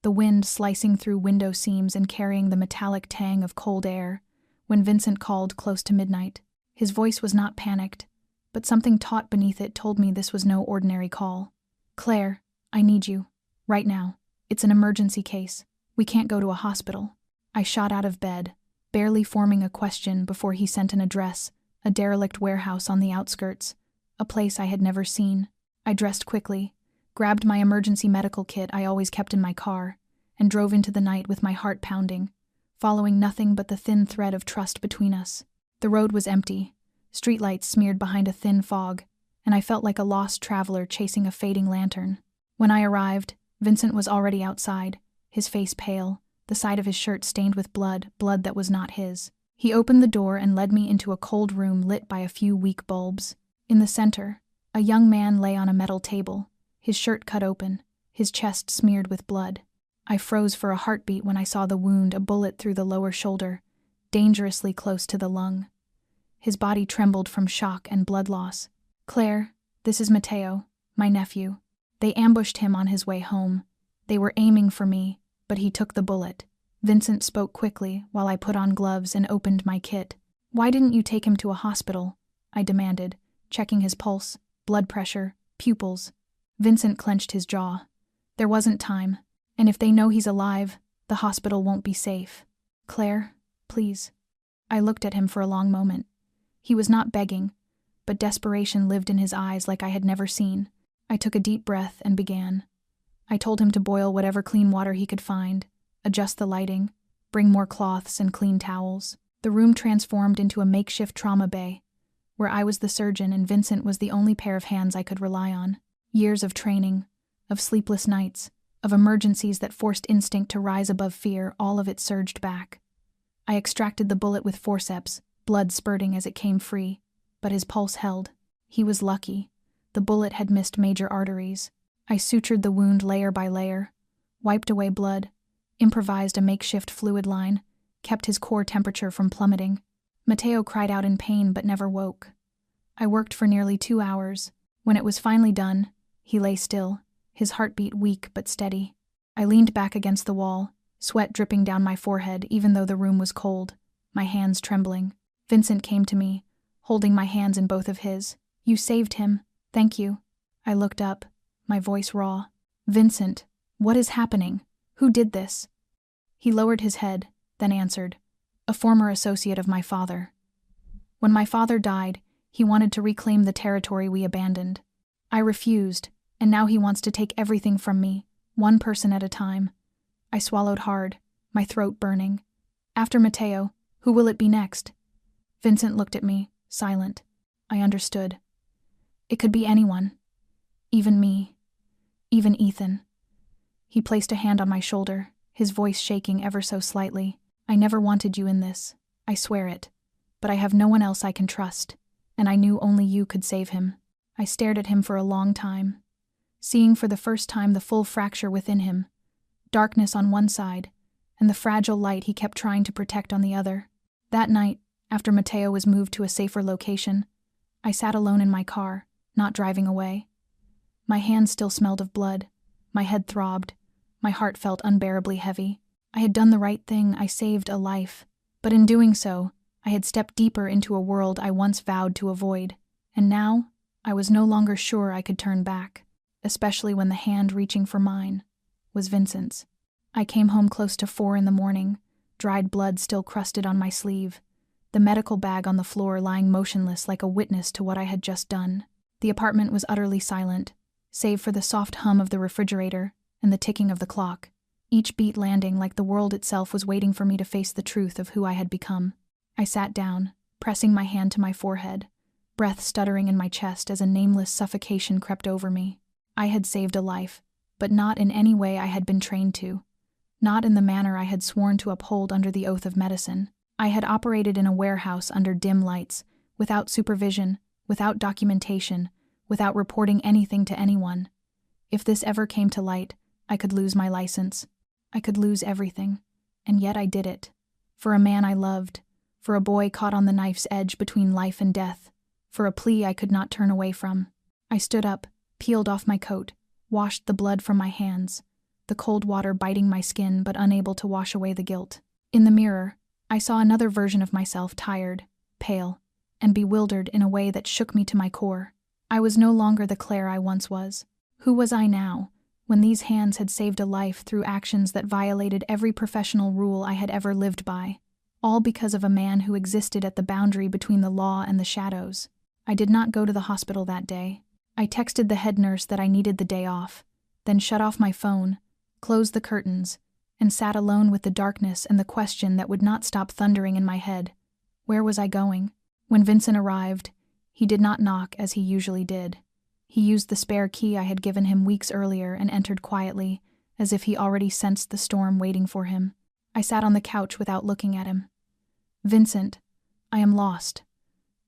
the wind slicing through window seams and carrying the metallic tang of cold air, when Vincent called close to midnight. His voice was not panicked, but something taut beneath it told me this was no ordinary call. "Claire, I need you. Right now. It's an emergency case. We can't go to a hospital." I shot out of bed, barely forming a question before he sent an address, a derelict warehouse on the outskirts, a place I had never seen. I dressed quickly, grabbed my emergency medical kit I always kept in my car, and drove into the night with my heart pounding, following nothing but the thin thread of trust between us. The road was empty, streetlights smeared behind a thin fog, and I felt like a lost traveler chasing a fading lantern. When I arrived, Vincent was already outside, his face pale, the side of his shirt stained with blood that was not his. He opened the door and led me into a cold room lit by a few weak bulbs. In the center, a young man lay on a metal table, his shirt cut open, his chest smeared with blood. I froze for a heartbeat when I saw the wound, a bullet through the lower shoulder, dangerously close to the lung. His body trembled from shock and blood loss. "Claire, this is Mateo, my nephew. They ambushed him on his way home. They were aiming for me, but he took the bullet." Vincent spoke quickly while I put on gloves and opened my kit. "Why didn't you take him to a hospital?" I demanded, checking his pulse, blood pressure, pupils. Vincent clenched his jaw. "There wasn't time, and if they know he's alive, the hospital won't be safe. Claire, please." I looked at him for a long moment. He was not begging, but desperation lived in his eyes like I had never seen. I took a deep breath and began. I told him to boil whatever clean water he could find, adjust the lighting, bring more cloths and clean towels. The room transformed into a makeshift trauma bay, where I was the surgeon and Vincent was the only pair of hands I could rely on. Years of training, of sleepless nights, of emergencies that forced instinct to rise above fear, all of it surged back. I extracted the bullet with forceps, blood spurting as it came free, but his pulse held. He was lucky. The bullet had missed major arteries. I sutured the wound layer by layer, wiped away blood, improvised a makeshift fluid line, kept his core temperature from plummeting. Mateo cried out in pain but never woke. I worked for nearly 2 hours. When it was finally done, he lay still, his heartbeat weak but steady. I leaned back against the wall, sweat dripping down my forehead even though the room was cold, my hands trembling. Vincent came to me, holding my hands in both of his. "You saved him. Thank you." I looked up, my voice raw. "Vincent, what is happening? Who did this?" He lowered his head, then answered, "A former associate of my father. When my father died, he wanted to reclaim the territory we abandoned. I refused, and now he wants to take everything from me, one person at a time." I swallowed hard, my throat burning. "After Mateo, who will it be next?" Vincent looked at me, silent. I understood. It could be anyone. Even me. Even Ethan. He placed a hand on my shoulder, his voice shaking ever so slightly. "I never wanted you in this. I swear it. But I have no one else I can trust, and I knew only you could save him." I stared at him for a long time, seeing for the first time the full fracture within him, darkness on one side, and the fragile light he kept trying to protect on the other. That night, after Mateo was moved to a safer location, I sat alone in my car, not driving away. My hands still smelled of blood. My head throbbed. My heart felt unbearably heavy. I had done the right thing. I saved a life. But in doing so, I had stepped deeper into a world I once vowed to avoid. And now, I was no longer sure I could turn back, especially when the hand reaching for mine was Vincent's. I came home close to 4 a.m, dried blood still crusted on my sleeve, the medical bag on the floor lying motionless like a witness to what I had just done. The apartment was utterly silent, save for the soft hum of the refrigerator and the ticking of the clock, each beat landing like the world itself was waiting for me to face the truth of who I had become. I sat down, pressing my hand to my forehead, breath stuttering in my chest as a nameless suffocation crept over me. I had saved a life, but not in any way I had been trained to. Not in the manner I had sworn to uphold under the oath of medicine. I had operated in a warehouse under dim lights, without supervision, without documentation, without reporting anything to anyone. If this ever came to light, I could lose my license. I could lose everything. And yet I did it. For a man I loved. For a boy caught on the knife's edge between life and death. For a plea I could not turn away from. I stood up, peeled off my coat, washed the blood from my hands, the cold water biting my skin but unable to wash away the guilt. In the mirror, I saw another version of myself, tired, pale, and bewildered in a way that shook me to my core. I was no longer the Claire I once was. Who was I now, when these hands had saved a life through actions that violated every professional rule I had ever lived by, all because of a man who existed at the boundary between the law and the shadows? I did not go to the hospital that day. I texted the head nurse that I needed the day off, then shut off my phone, closed the curtains, and sat alone with the darkness and the question that would not stop thundering in my head. Where was I going? When Vincent arrived, he did not knock as he usually did. He used the spare key I had given him weeks earlier and entered quietly, as if he already sensed the storm waiting for him. I sat on the couch without looking at him. Vincent, I am lost.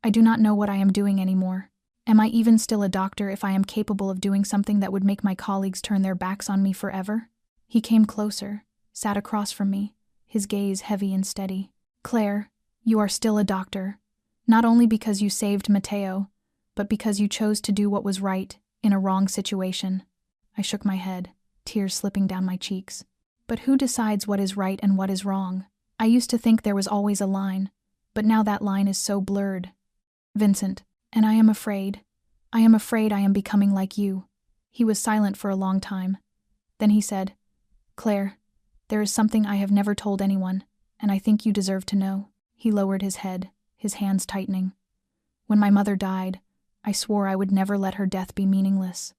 I do not know what I am doing anymore. Am I even still a doctor if I am capable of doing something that would make my colleagues turn their backs on me forever? He came closer, sat across from me, his gaze heavy and steady. Claire, you are still a doctor. Not only because you saved Matteo, but because you chose to do what was right in a wrong situation. I shook my head, tears slipping down my cheeks. But who decides what is right and what is wrong? I used to think there was always a line, but now that line is so blurred. Vincent, and I am afraid. I am afraid I am becoming like you. He was silent for a long time. Then he said, Claire, there is something I have never told anyone, and I think you deserve to know. He lowered his head, his hands tightening. When my mother died, I swore I would never let her death be meaningless.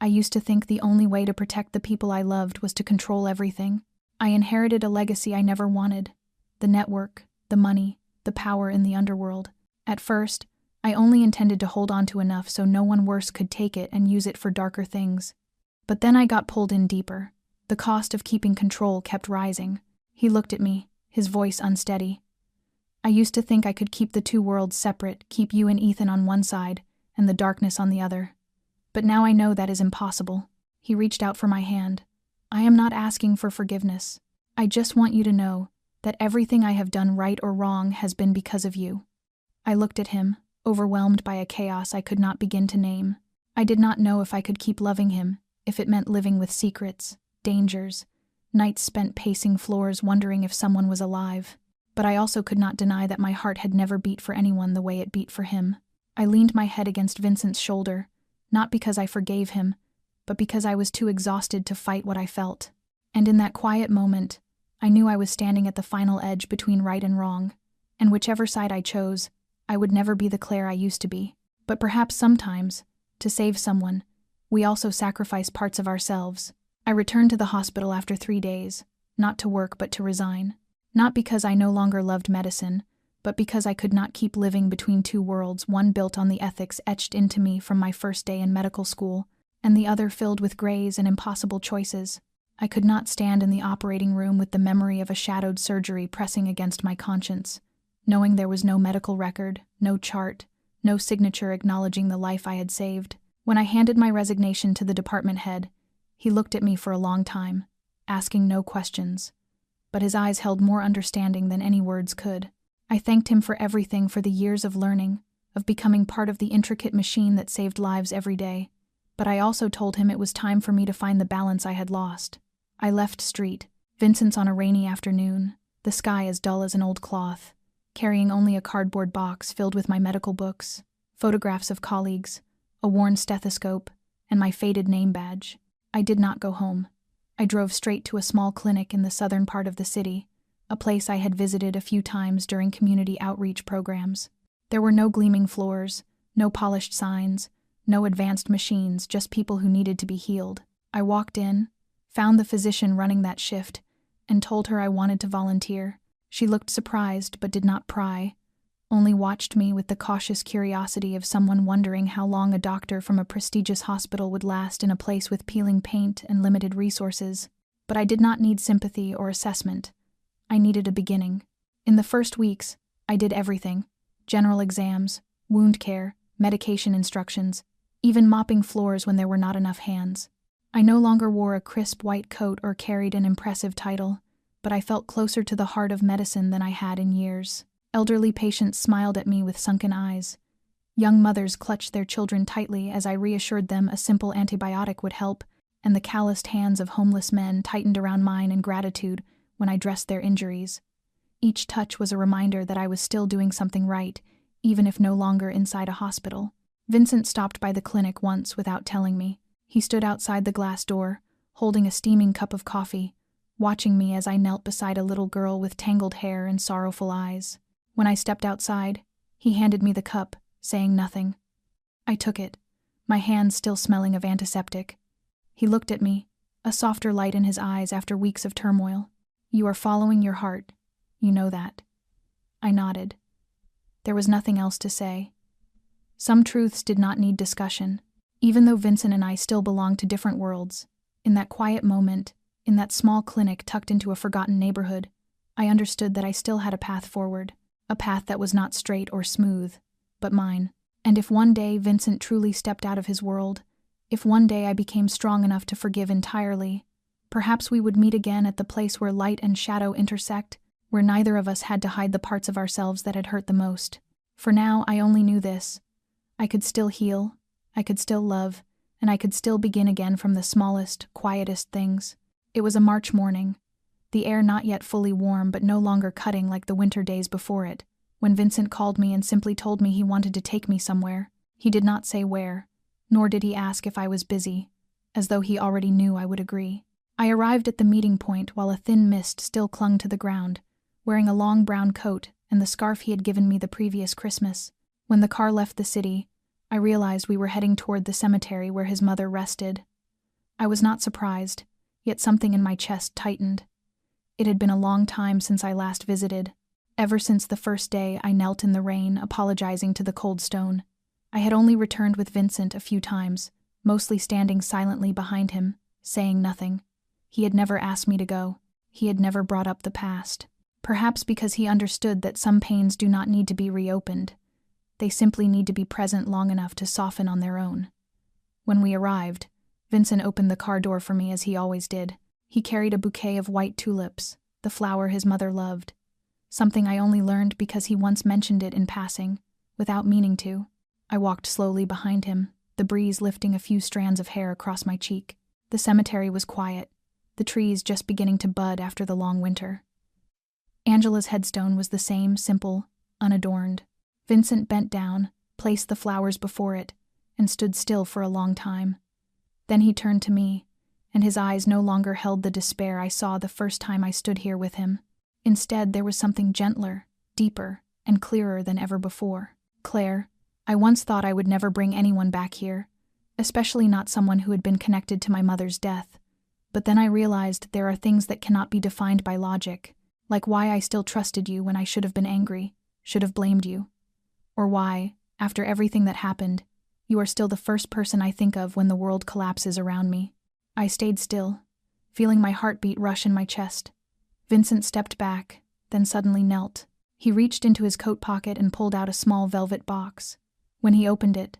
I used to think the only way to protect the people I loved was to control everything. I inherited a legacy I never wanted. The network, the money, the power in the underworld. At first, I only intended to hold on to enough so no one worse could take it and use it for darker things. But then I got pulled in deeper. The cost of keeping control kept rising. He looked at me, his voice unsteady. I used to think I could keep the two worlds separate, keep you and Ethan on one side, and the darkness on the other. But now I know that is impossible. He reached out for my hand. I am not asking for forgiveness. I just want you to know that everything I have done right or wrong has been because of you. I looked at him, overwhelmed by a chaos I could not begin to name. I did not know if I could keep loving him, if it meant living with secrets, dangers, nights spent pacing floors wondering if someone was alive. But I also could not deny that my heart had never beat for anyone the way it beat for him. I leaned my head against Vincent's shoulder, not because I forgave him, but because I was too exhausted to fight what I felt. And in that quiet moment, I knew I was standing at the final edge between right and wrong, and whichever side I chose, I would never be the Claire I used to be. But perhaps sometimes, to save someone, we also sacrifice parts of ourselves. I returned to the hospital after 3 days, not to work but to resign. Not because I no longer loved medicine, but because I could not keep living between two worlds, one built on the ethics etched into me from my first day in medical school, and the other filled with grays and impossible choices. I could not stand in the operating room with the memory of a shadowed surgery pressing against my conscience, knowing there was no medical record, no chart, no signature acknowledging the life I had saved. When I handed my resignation to the department head, he looked at me for a long time, asking no questions. But his eyes held more understanding than any words could. I thanked him for everything, for the years of learning, of becoming part of the intricate machine that saved lives every day. but I also told him it was time for me to find the balance I had lost. I left street, Vincent's on a rainy afternoon, the sky as dull as an old cloth, carrying only a cardboard box filled with my medical books, photographs of colleagues, a worn stethoscope, and my faded name badge. I did not go home. I drove straight to a small clinic in the southern part of the city, a place I had visited a few times during community outreach programs. There were no gleaming floors, no polished signs, no advanced machines, just people who needed to be healed. I walked in, found the physician running that shift, and told her I wanted to volunteer. She looked surprised but did not pry, only watched me with the cautious curiosity of someone wondering how long a doctor from a prestigious hospital would last in a place with peeling paint and limited resources. But I did not need sympathy or assessment. I needed a beginning. In the first weeks, I did everything: general exams, wound care, medication instructions, even mopping floors when there were not enough hands. I no longer wore a crisp white coat or carried an impressive title, but I felt closer to the heart of medicine than I had in years. Elderly patients smiled at me with sunken eyes. Young mothers clutched their children tightly as I reassured them a simple antibiotic would help, and the calloused hands of homeless men tightened around mine in gratitude when I dressed their injuries. Each touch was a reminder that I was still doing something right, even if no longer inside a hospital. Vincent stopped by the clinic once without telling me. He stood outside the glass door, holding a steaming cup of coffee, watching me as I knelt beside a little girl with tangled hair and sorrowful eyes. When I stepped outside, he handed me the cup, saying nothing. I took it, my hands still smelling of antiseptic. He looked at me, a softer light in his eyes after weeks of turmoil. "You are following your heart. You know that." I nodded. There was nothing else to say. Some truths did not need discussion. Even though Vincent and I still belonged to different worlds, in that quiet moment, in that small clinic tucked into a forgotten neighborhood, I understood that I still had a path forward, a path that was not straight or smooth, but mine. And if one day Vincent truly stepped out of his world, if one day I became strong enough to forgive entirely, perhaps we would meet again at the place where light and shadow intersect, where neither of us had to hide the parts of ourselves that had hurt the most. For now, I only knew this: I could still heal, I could still love, and I could still begin again from the smallest, quietest things. It was a March morning, the air not yet fully warm but no longer cutting like the winter days before it, when Vincent called me and simply told me he wanted to take me somewhere. He did not say where, nor did he ask if I was busy, as though he already knew I would agree. I arrived at the meeting point while a thin mist still clung to the ground, wearing a long brown coat and the scarf he had given me the previous Christmas. When the car left the city, I realized we were heading toward the cemetery where his mother rested. I was not surprised, yet something in my chest tightened. It had been a long time since I last visited. Ever since the first day I knelt in the rain, apologizing to the cold stone. I had only returned with Vincent a few times, mostly standing silently behind him, saying nothing. He had never asked me to go. He had never brought up the past. Perhaps because he understood that some pains do not need to be reopened. They simply need to be present long enough to soften on their own. When we arrived, Vincent opened the car door for me as he always did. He carried a bouquet of white tulips, the flower his mother loved. Something I only learned because he once mentioned it in passing, without meaning to. I walked slowly behind him, the breeze lifting a few strands of hair across my cheek. The cemetery was quiet, the trees just beginning to bud after the long winter. Angela's headstone was the same, simple, unadorned. Vincent bent down, placed the flowers before it, and stood still for a long time. Then he turned to me, and his eyes no longer held the despair I saw the first time I stood here with him. Instead, there was something gentler, deeper, and clearer than ever before. "Claire, I once thought I would never bring anyone back here, especially not someone who had been connected to my mother's death. But then I realized there are things that cannot be defined by logic, like why I still trusted you when I should have been angry, should have blamed you. Or why, after everything that happened, you are still the first person I think of when the world collapses around me." I stayed still, feeling my heartbeat rush in my chest. Vincent stepped back, then suddenly knelt. He reached into his coat pocket and pulled out a small velvet box. When he opened it,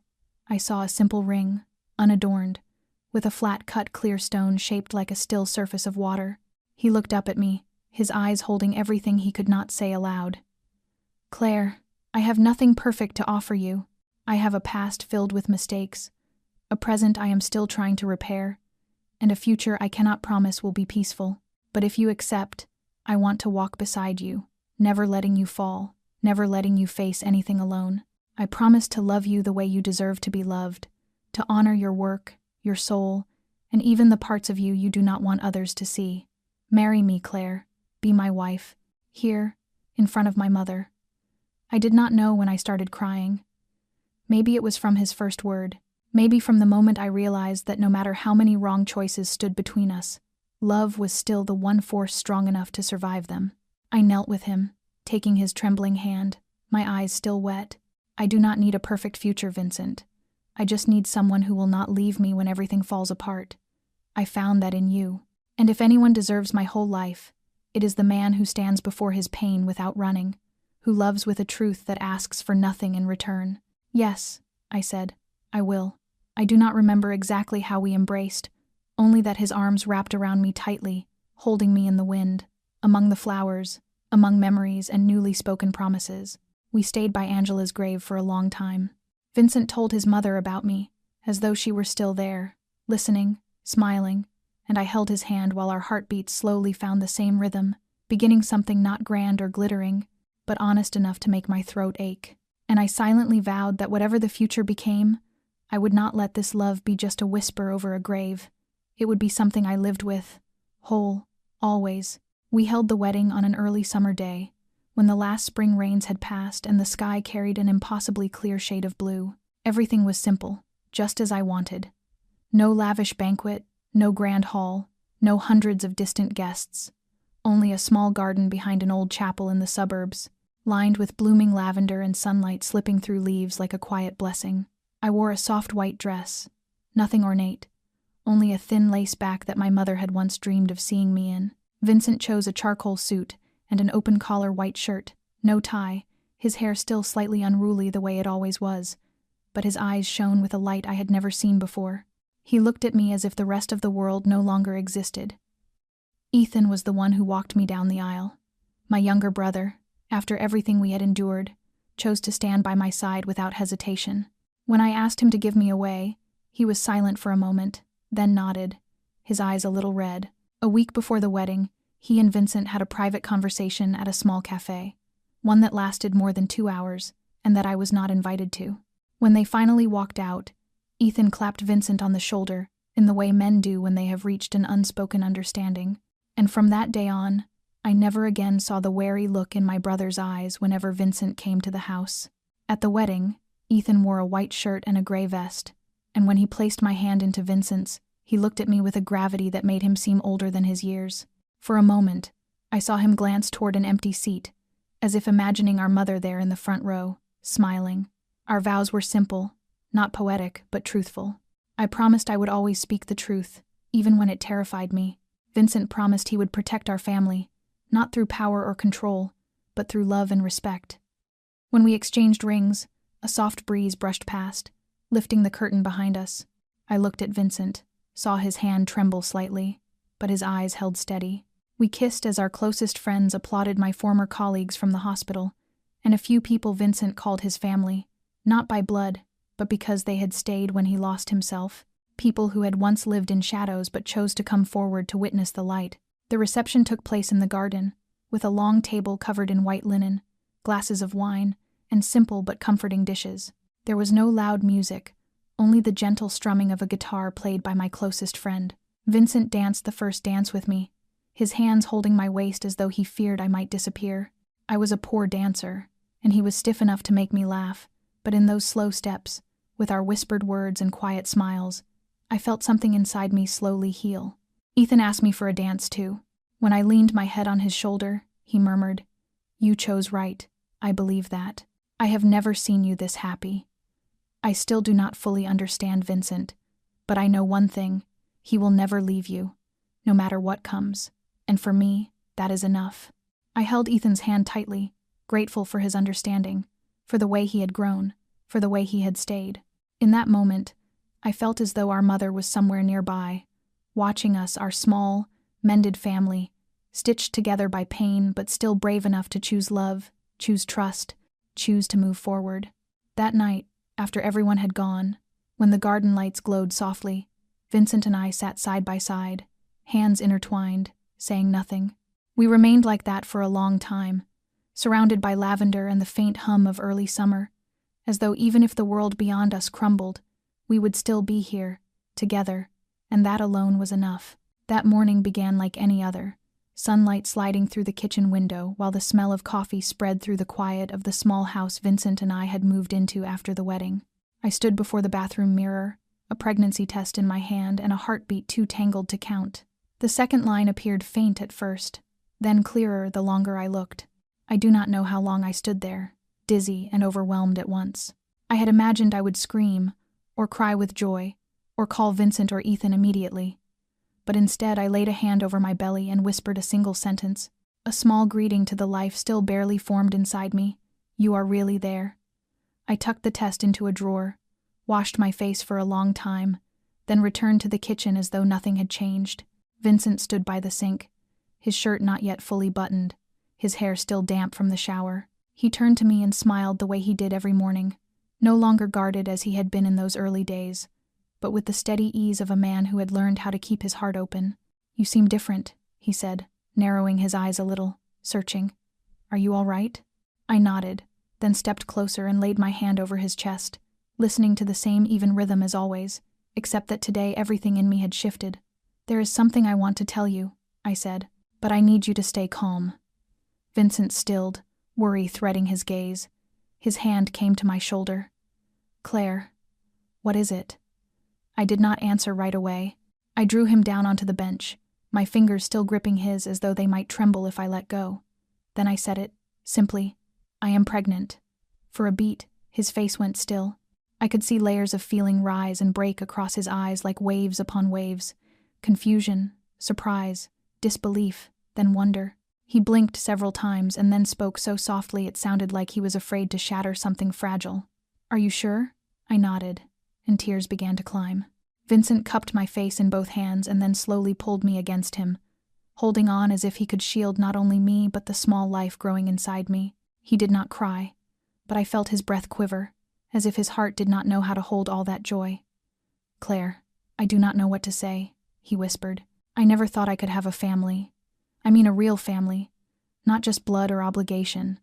I saw a simple ring, unadorned, with a flat-cut clear stone shaped like a still surface of water. He looked up at me, his eyes holding everything he could not say aloud. "Claire, I have nothing perfect to offer you. I have a past filled with mistakes, a present I am still trying to repair, and a future I cannot promise will be peaceful. But if you accept, I want to walk beside you, never letting you fall, never letting you face anything alone. I promise to love you the way you deserve to be loved, to honor your work, your soul, and even the parts of you you do not want others to see. Marry me, Claire. Be my wife. Here, in front of my mother. I did not know when I started crying. Maybe it was from his first word. Maybe from the moment I realized that no matter how many wrong choices stood between us, love was still the one force strong enough to survive them. I knelt with him, taking his trembling hand, my eyes still wet. I do not need a perfect future, Vincent. I just need someone who will not leave me when everything falls apart. I found that in you. And if anyone deserves my whole life, it is the man who stands before his pain without running, who loves with a truth that asks for nothing in return. Yes, I said, I will. I do not remember exactly how we embraced, only that his arms wrapped around me tightly, holding me in the wind, among the flowers, among memories and newly spoken promises. We stayed by Angela's grave for a long time. Vincent told his mother about me, as though she were still there, listening, smiling, and I held his hand while our heartbeats slowly found the same rhythm, beginning something not grand or glittering, but honest enough to make my throat ache. And I silently vowed that whatever the future became, I would not let this love be just a whisper over a grave. It would be something I lived with, whole, always. We held the wedding on an early summer day, when the last spring rains had passed and the sky carried an impossibly clear shade of blue. Everything was simple, just as I wanted. No lavish banquet, no grand hall, no hundreds of distant guests. Only a small garden behind an old chapel in the suburbs, lined with blooming lavender and sunlight slipping through leaves like a quiet blessing. I wore a soft white dress, nothing ornate, only a thin lace back that my mother had once dreamed of seeing me in. Vincent chose a charcoal suit and an open-collar white shirt, no tie, his hair still slightly unruly the way it always was, but his eyes shone with a light I had never seen before. He looked at me as if the rest of the world no longer existed. Ethan was the one who walked me down the aisle. My younger brother, after everything we had endured, chose to stand by my side without hesitation. When I asked him to give me away, he was silent for a moment, then nodded, his eyes a little red. A week before the wedding, he and Vincent had a private conversation at a small cafe, one that lasted more than 2 hours, and that I was not invited to. When they finally walked out, Ethan clapped Vincent on the shoulder, in the way men do when they have reached an unspoken understanding. And from that day on, I never again saw the wary look in my brother's eyes whenever Vincent came to the house. At the wedding, Ethan wore a white shirt and a gray vest, and when he placed my hand into Vincent's, he looked at me with a gravity that made him seem older than his years. For a moment, I saw him glance toward an empty seat, as if imagining our mother there in the front row, smiling. Our vows were simple, not poetic, but truthful. I promised I would always speak the truth, even when it terrified me. Vincent promised he would protect our family, not through power or control, but through love and respect. When we exchanged rings, a soft breeze brushed past, lifting the curtain behind us. I looked at Vincent, saw his hand tremble slightly, but his eyes held steady. We kissed as our closest friends applauded my former colleagues from the hospital, and a few people Vincent called his family, not by blood, but because they had stayed when he lost himself, people who had once lived in shadows but chose to come forward to witness the light. The reception took place in the garden, with a long table covered in white linen, glasses of wine, and simple but comforting dishes. There was no loud music, only the gentle strumming of a guitar played by my closest friend. Vincent danced the first dance with me, his hands holding my waist as though he feared I might disappear. I was a poor dancer, and he was stiff enough to make me laugh, but in those slow steps, with our whispered words and quiet smiles, I felt something inside me slowly heal. Ethan asked me for a dance too. When I leaned my head on his shoulder, he murmured, "You chose right. I believe that. I have never seen you this happy." I still do not fully understand Vincent, but I know one thing: he will never leave you, no matter what comes, and for me, that is enough. I held Ethan's hand tightly, grateful for his understanding, for the way he had grown, for the way he had stayed. In that moment, I felt as though our mother was somewhere nearby, watching us, our small, mended family, stitched together by pain but still brave enough to choose love, choose trust, choose to move forward. That night, after everyone had gone, When the garden lights glowed softly, Vincent and I sat side by side, hands intertwined, saying nothing. We remained like that for a long time, surrounded by lavender and the faint hum of early summer, as though even if the world beyond us crumbled, we would still be here, together, and that alone was enough. That morning began like any other, sunlight sliding through the kitchen window while the smell of coffee spread through the quiet of the small house Vincent and I had moved into after the wedding. I stood before the bathroom mirror, a pregnancy test in my hand and a heartbeat too tangled to count. The second line appeared faint at first, then clearer the longer I looked. I do not know how long I stood there, dizzy and overwhelmed at once. I had imagined I would scream, or cry with joy, or call Vincent or Ethan immediately. But instead I laid a hand over my belly and whispered a single sentence, a small greeting to the life still barely formed inside me. You are really there. I tucked the test into a drawer, washed my face for a long time, then returned to the kitchen as though nothing had changed. Vincent stood by the sink, his shirt not yet fully buttoned, his hair still damp from the shower. He turned to me and smiled the way he did every morning, no longer guarded as he had been in those early days, but with the steady ease of a man who had learned how to keep his heart open. You seem different, he said, narrowing his eyes a little, searching. Are you all right? I nodded, then stepped closer and laid my hand over his chest, listening to the same even rhythm as always, except that today everything in me had shifted. There is something I want to tell you, I said, but I need you to stay calm. Vincent stilled, worry threading his gaze. His hand came to my shoulder. Claire, what is it? I did not answer right away. I drew him down onto the bench, my fingers still gripping his as though they might tremble if I let go. Then I said it, simply, I am pregnant. For a beat, his face went still. I could see layers of feeling rise and break across his eyes like waves upon waves. Confusion, surprise, disbelief, then wonder. He blinked several times and then spoke so softly it sounded like he was afraid to shatter something fragile. Are you sure? I nodded, and tears began to climb. Vincent cupped my face in both hands and then slowly pulled me against him, holding on as if he could shield not only me but the small life growing inside me. He did not cry, but I felt his breath quiver, as if his heart did not know how to hold all that joy. Claire, I do not know what to say, he whispered. I never thought I could have a family. I mean a real family, not just blood or obligation.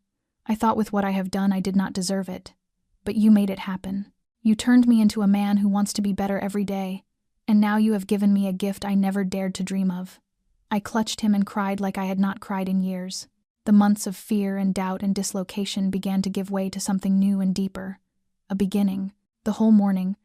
I thought with what I have done I did not deserve it. But you made it happen. You turned me into a man who wants to be better every day, and now you have given me a gift I never dared to dream of. I clutched him and cried like I had not cried in years. The months of fear and doubt and dislocation began to give way to something new and deeper. A beginning. The whole morning,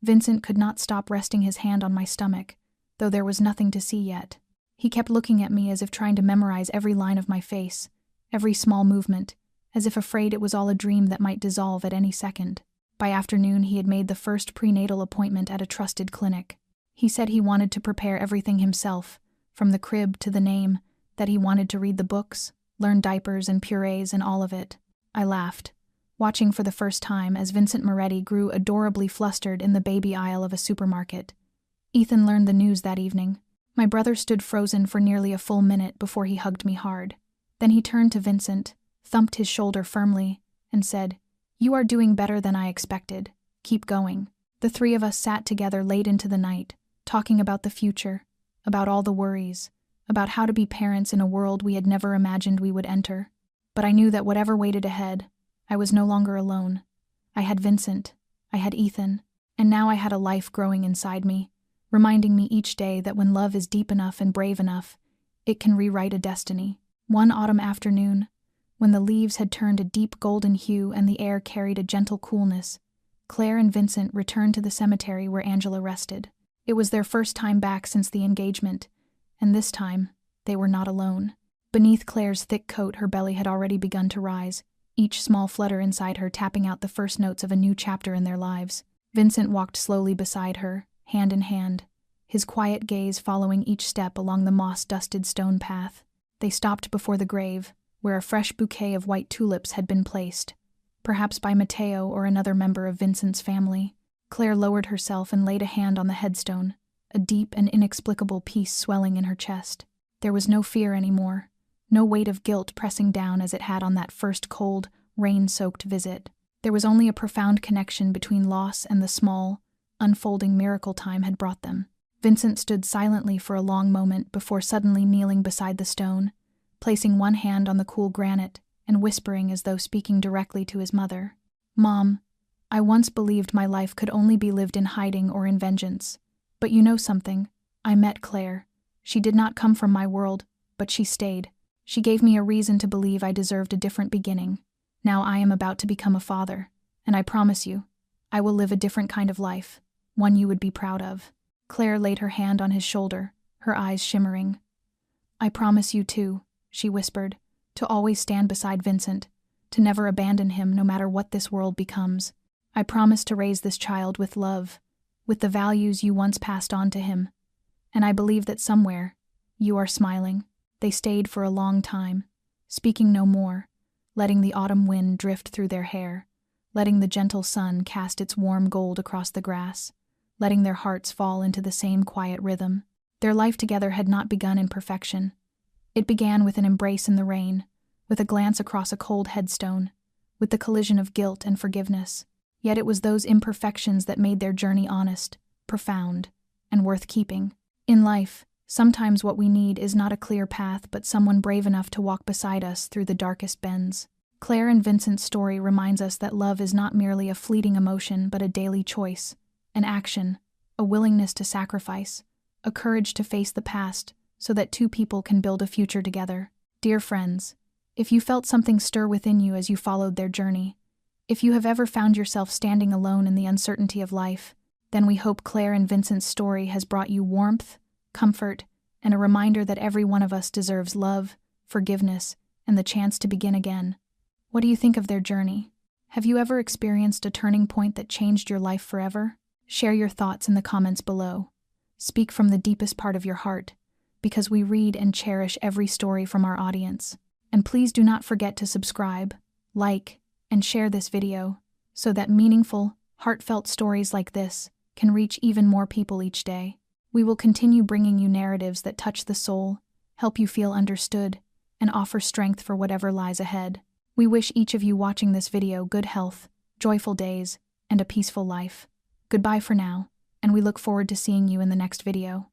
Vincent could not stop resting his hand on my stomach, though there was nothing to see yet. He kept looking at me as if trying to memorize every line of my face, every small movement, as if afraid it was all a dream that might dissolve at any second. By afternoon, he had made the first prenatal appointment at a trusted clinic. He said he wanted to prepare everything himself, from the crib to the name, that he wanted to read the books, learn diapers and purees and all of it. I laughed, watching for the first time as Vincent Moretti grew adorably flustered in the baby aisle of a supermarket. Ethan learned the news that evening. My brother stood frozen for nearly a full minute before he hugged me hard. Then he turned to Vincent, thumped his shoulder firmly, and said, You are doing better than I expected. Keep going. The three of us sat together late into the night, talking about the future, about all the worries, about how to be parents in a world we had never imagined we would enter. But I knew that whatever waited ahead, I was no longer alone. I had Vincent, I had Ethan, and now I had a life growing inside me, reminding me each day that when love is deep enough and brave enough, it can rewrite a destiny. One autumn afternoon, when the leaves had turned a deep golden hue and the air carried a gentle coolness, Claire and Vincent returned to the cemetery where Angela rested. It was their first time back since the engagement, and this time, they were not alone. Beneath Claire's thick coat, her belly had already begun to rise, each small flutter inside her tapping out the first notes of a new chapter in their lives. Vincent walked slowly beside her, hand in hand, his quiet gaze following each step along the moss-dusted stone path. They stopped before the grave, where a fresh bouquet of white tulips had been placed, perhaps by Mateo or another member of Vincent's family. Claire lowered herself and laid a hand on the headstone, a deep and inexplicable peace swelling in her chest. There was no fear anymore, no weight of guilt pressing down as it had on that first cold, rain-soaked visit. There was only a profound connection between loss and the small, unfolding miracle time had brought them. Vincent stood silently for a long moment before suddenly kneeling beside the stone, placing one hand on the cool granite and whispering as though speaking directly to his mother. "Mom, I once believed my life could only be lived in hiding or in vengeance. But you know something? I met Claire. She did not come from my world, but she stayed. She gave me a reason to believe I deserved a different beginning. Now I am about to become a father, and I promise you, I will live a different kind of life, one you would be proud of." Claire laid her hand on his shoulder, her eyes shimmering. "I promise you too," she whispered, "to always stand beside Vincent, to never abandon him no matter what this world becomes. I promise to raise this child with love, with the values you once passed on to him. And I believe that somewhere, you are smiling." They stayed for a long time, speaking no more, letting the autumn wind drift through their hair, letting the gentle sun cast its warm gold across the grass, letting their hearts fall into the same quiet rhythm. Their life together had not begun in perfection. It began with an embrace in the rain, with a glance across a cold headstone, with the collision of guilt and forgiveness. Yet it was those imperfections that made their journey honest, profound, and worth keeping. In life, sometimes what we need is not a clear path but someone brave enough to walk beside us through the darkest bends. Claire and Vincent's story reminds us that love is not merely a fleeting emotion but a daily choice, an action, a willingness to sacrifice, a courage to face the past so that two people can build a future together. Dear friends, if you felt something stir within you as you followed their journey, if you have ever found yourself standing alone in the uncertainty of life, then we hope Claire and Vincent's story has brought you warmth, comfort, and a reminder that every one of us deserves love, forgiveness, and the chance to begin again. What do you think of their journey? Have you ever experienced a turning point that changed your life forever? Share your thoughts in the comments below. Speak from the deepest part of your heart, because we read and cherish every story from our audience. And please do not forget to subscribe, like, and share this video so that meaningful, heartfelt stories like this can reach even more people each day. We will continue bringing you narratives that touch the soul, help you feel understood, and offer strength for whatever lies ahead. We wish each of you watching this video good health, joyful days, and a peaceful life. Goodbye for now, and we look forward to seeing you in the next video.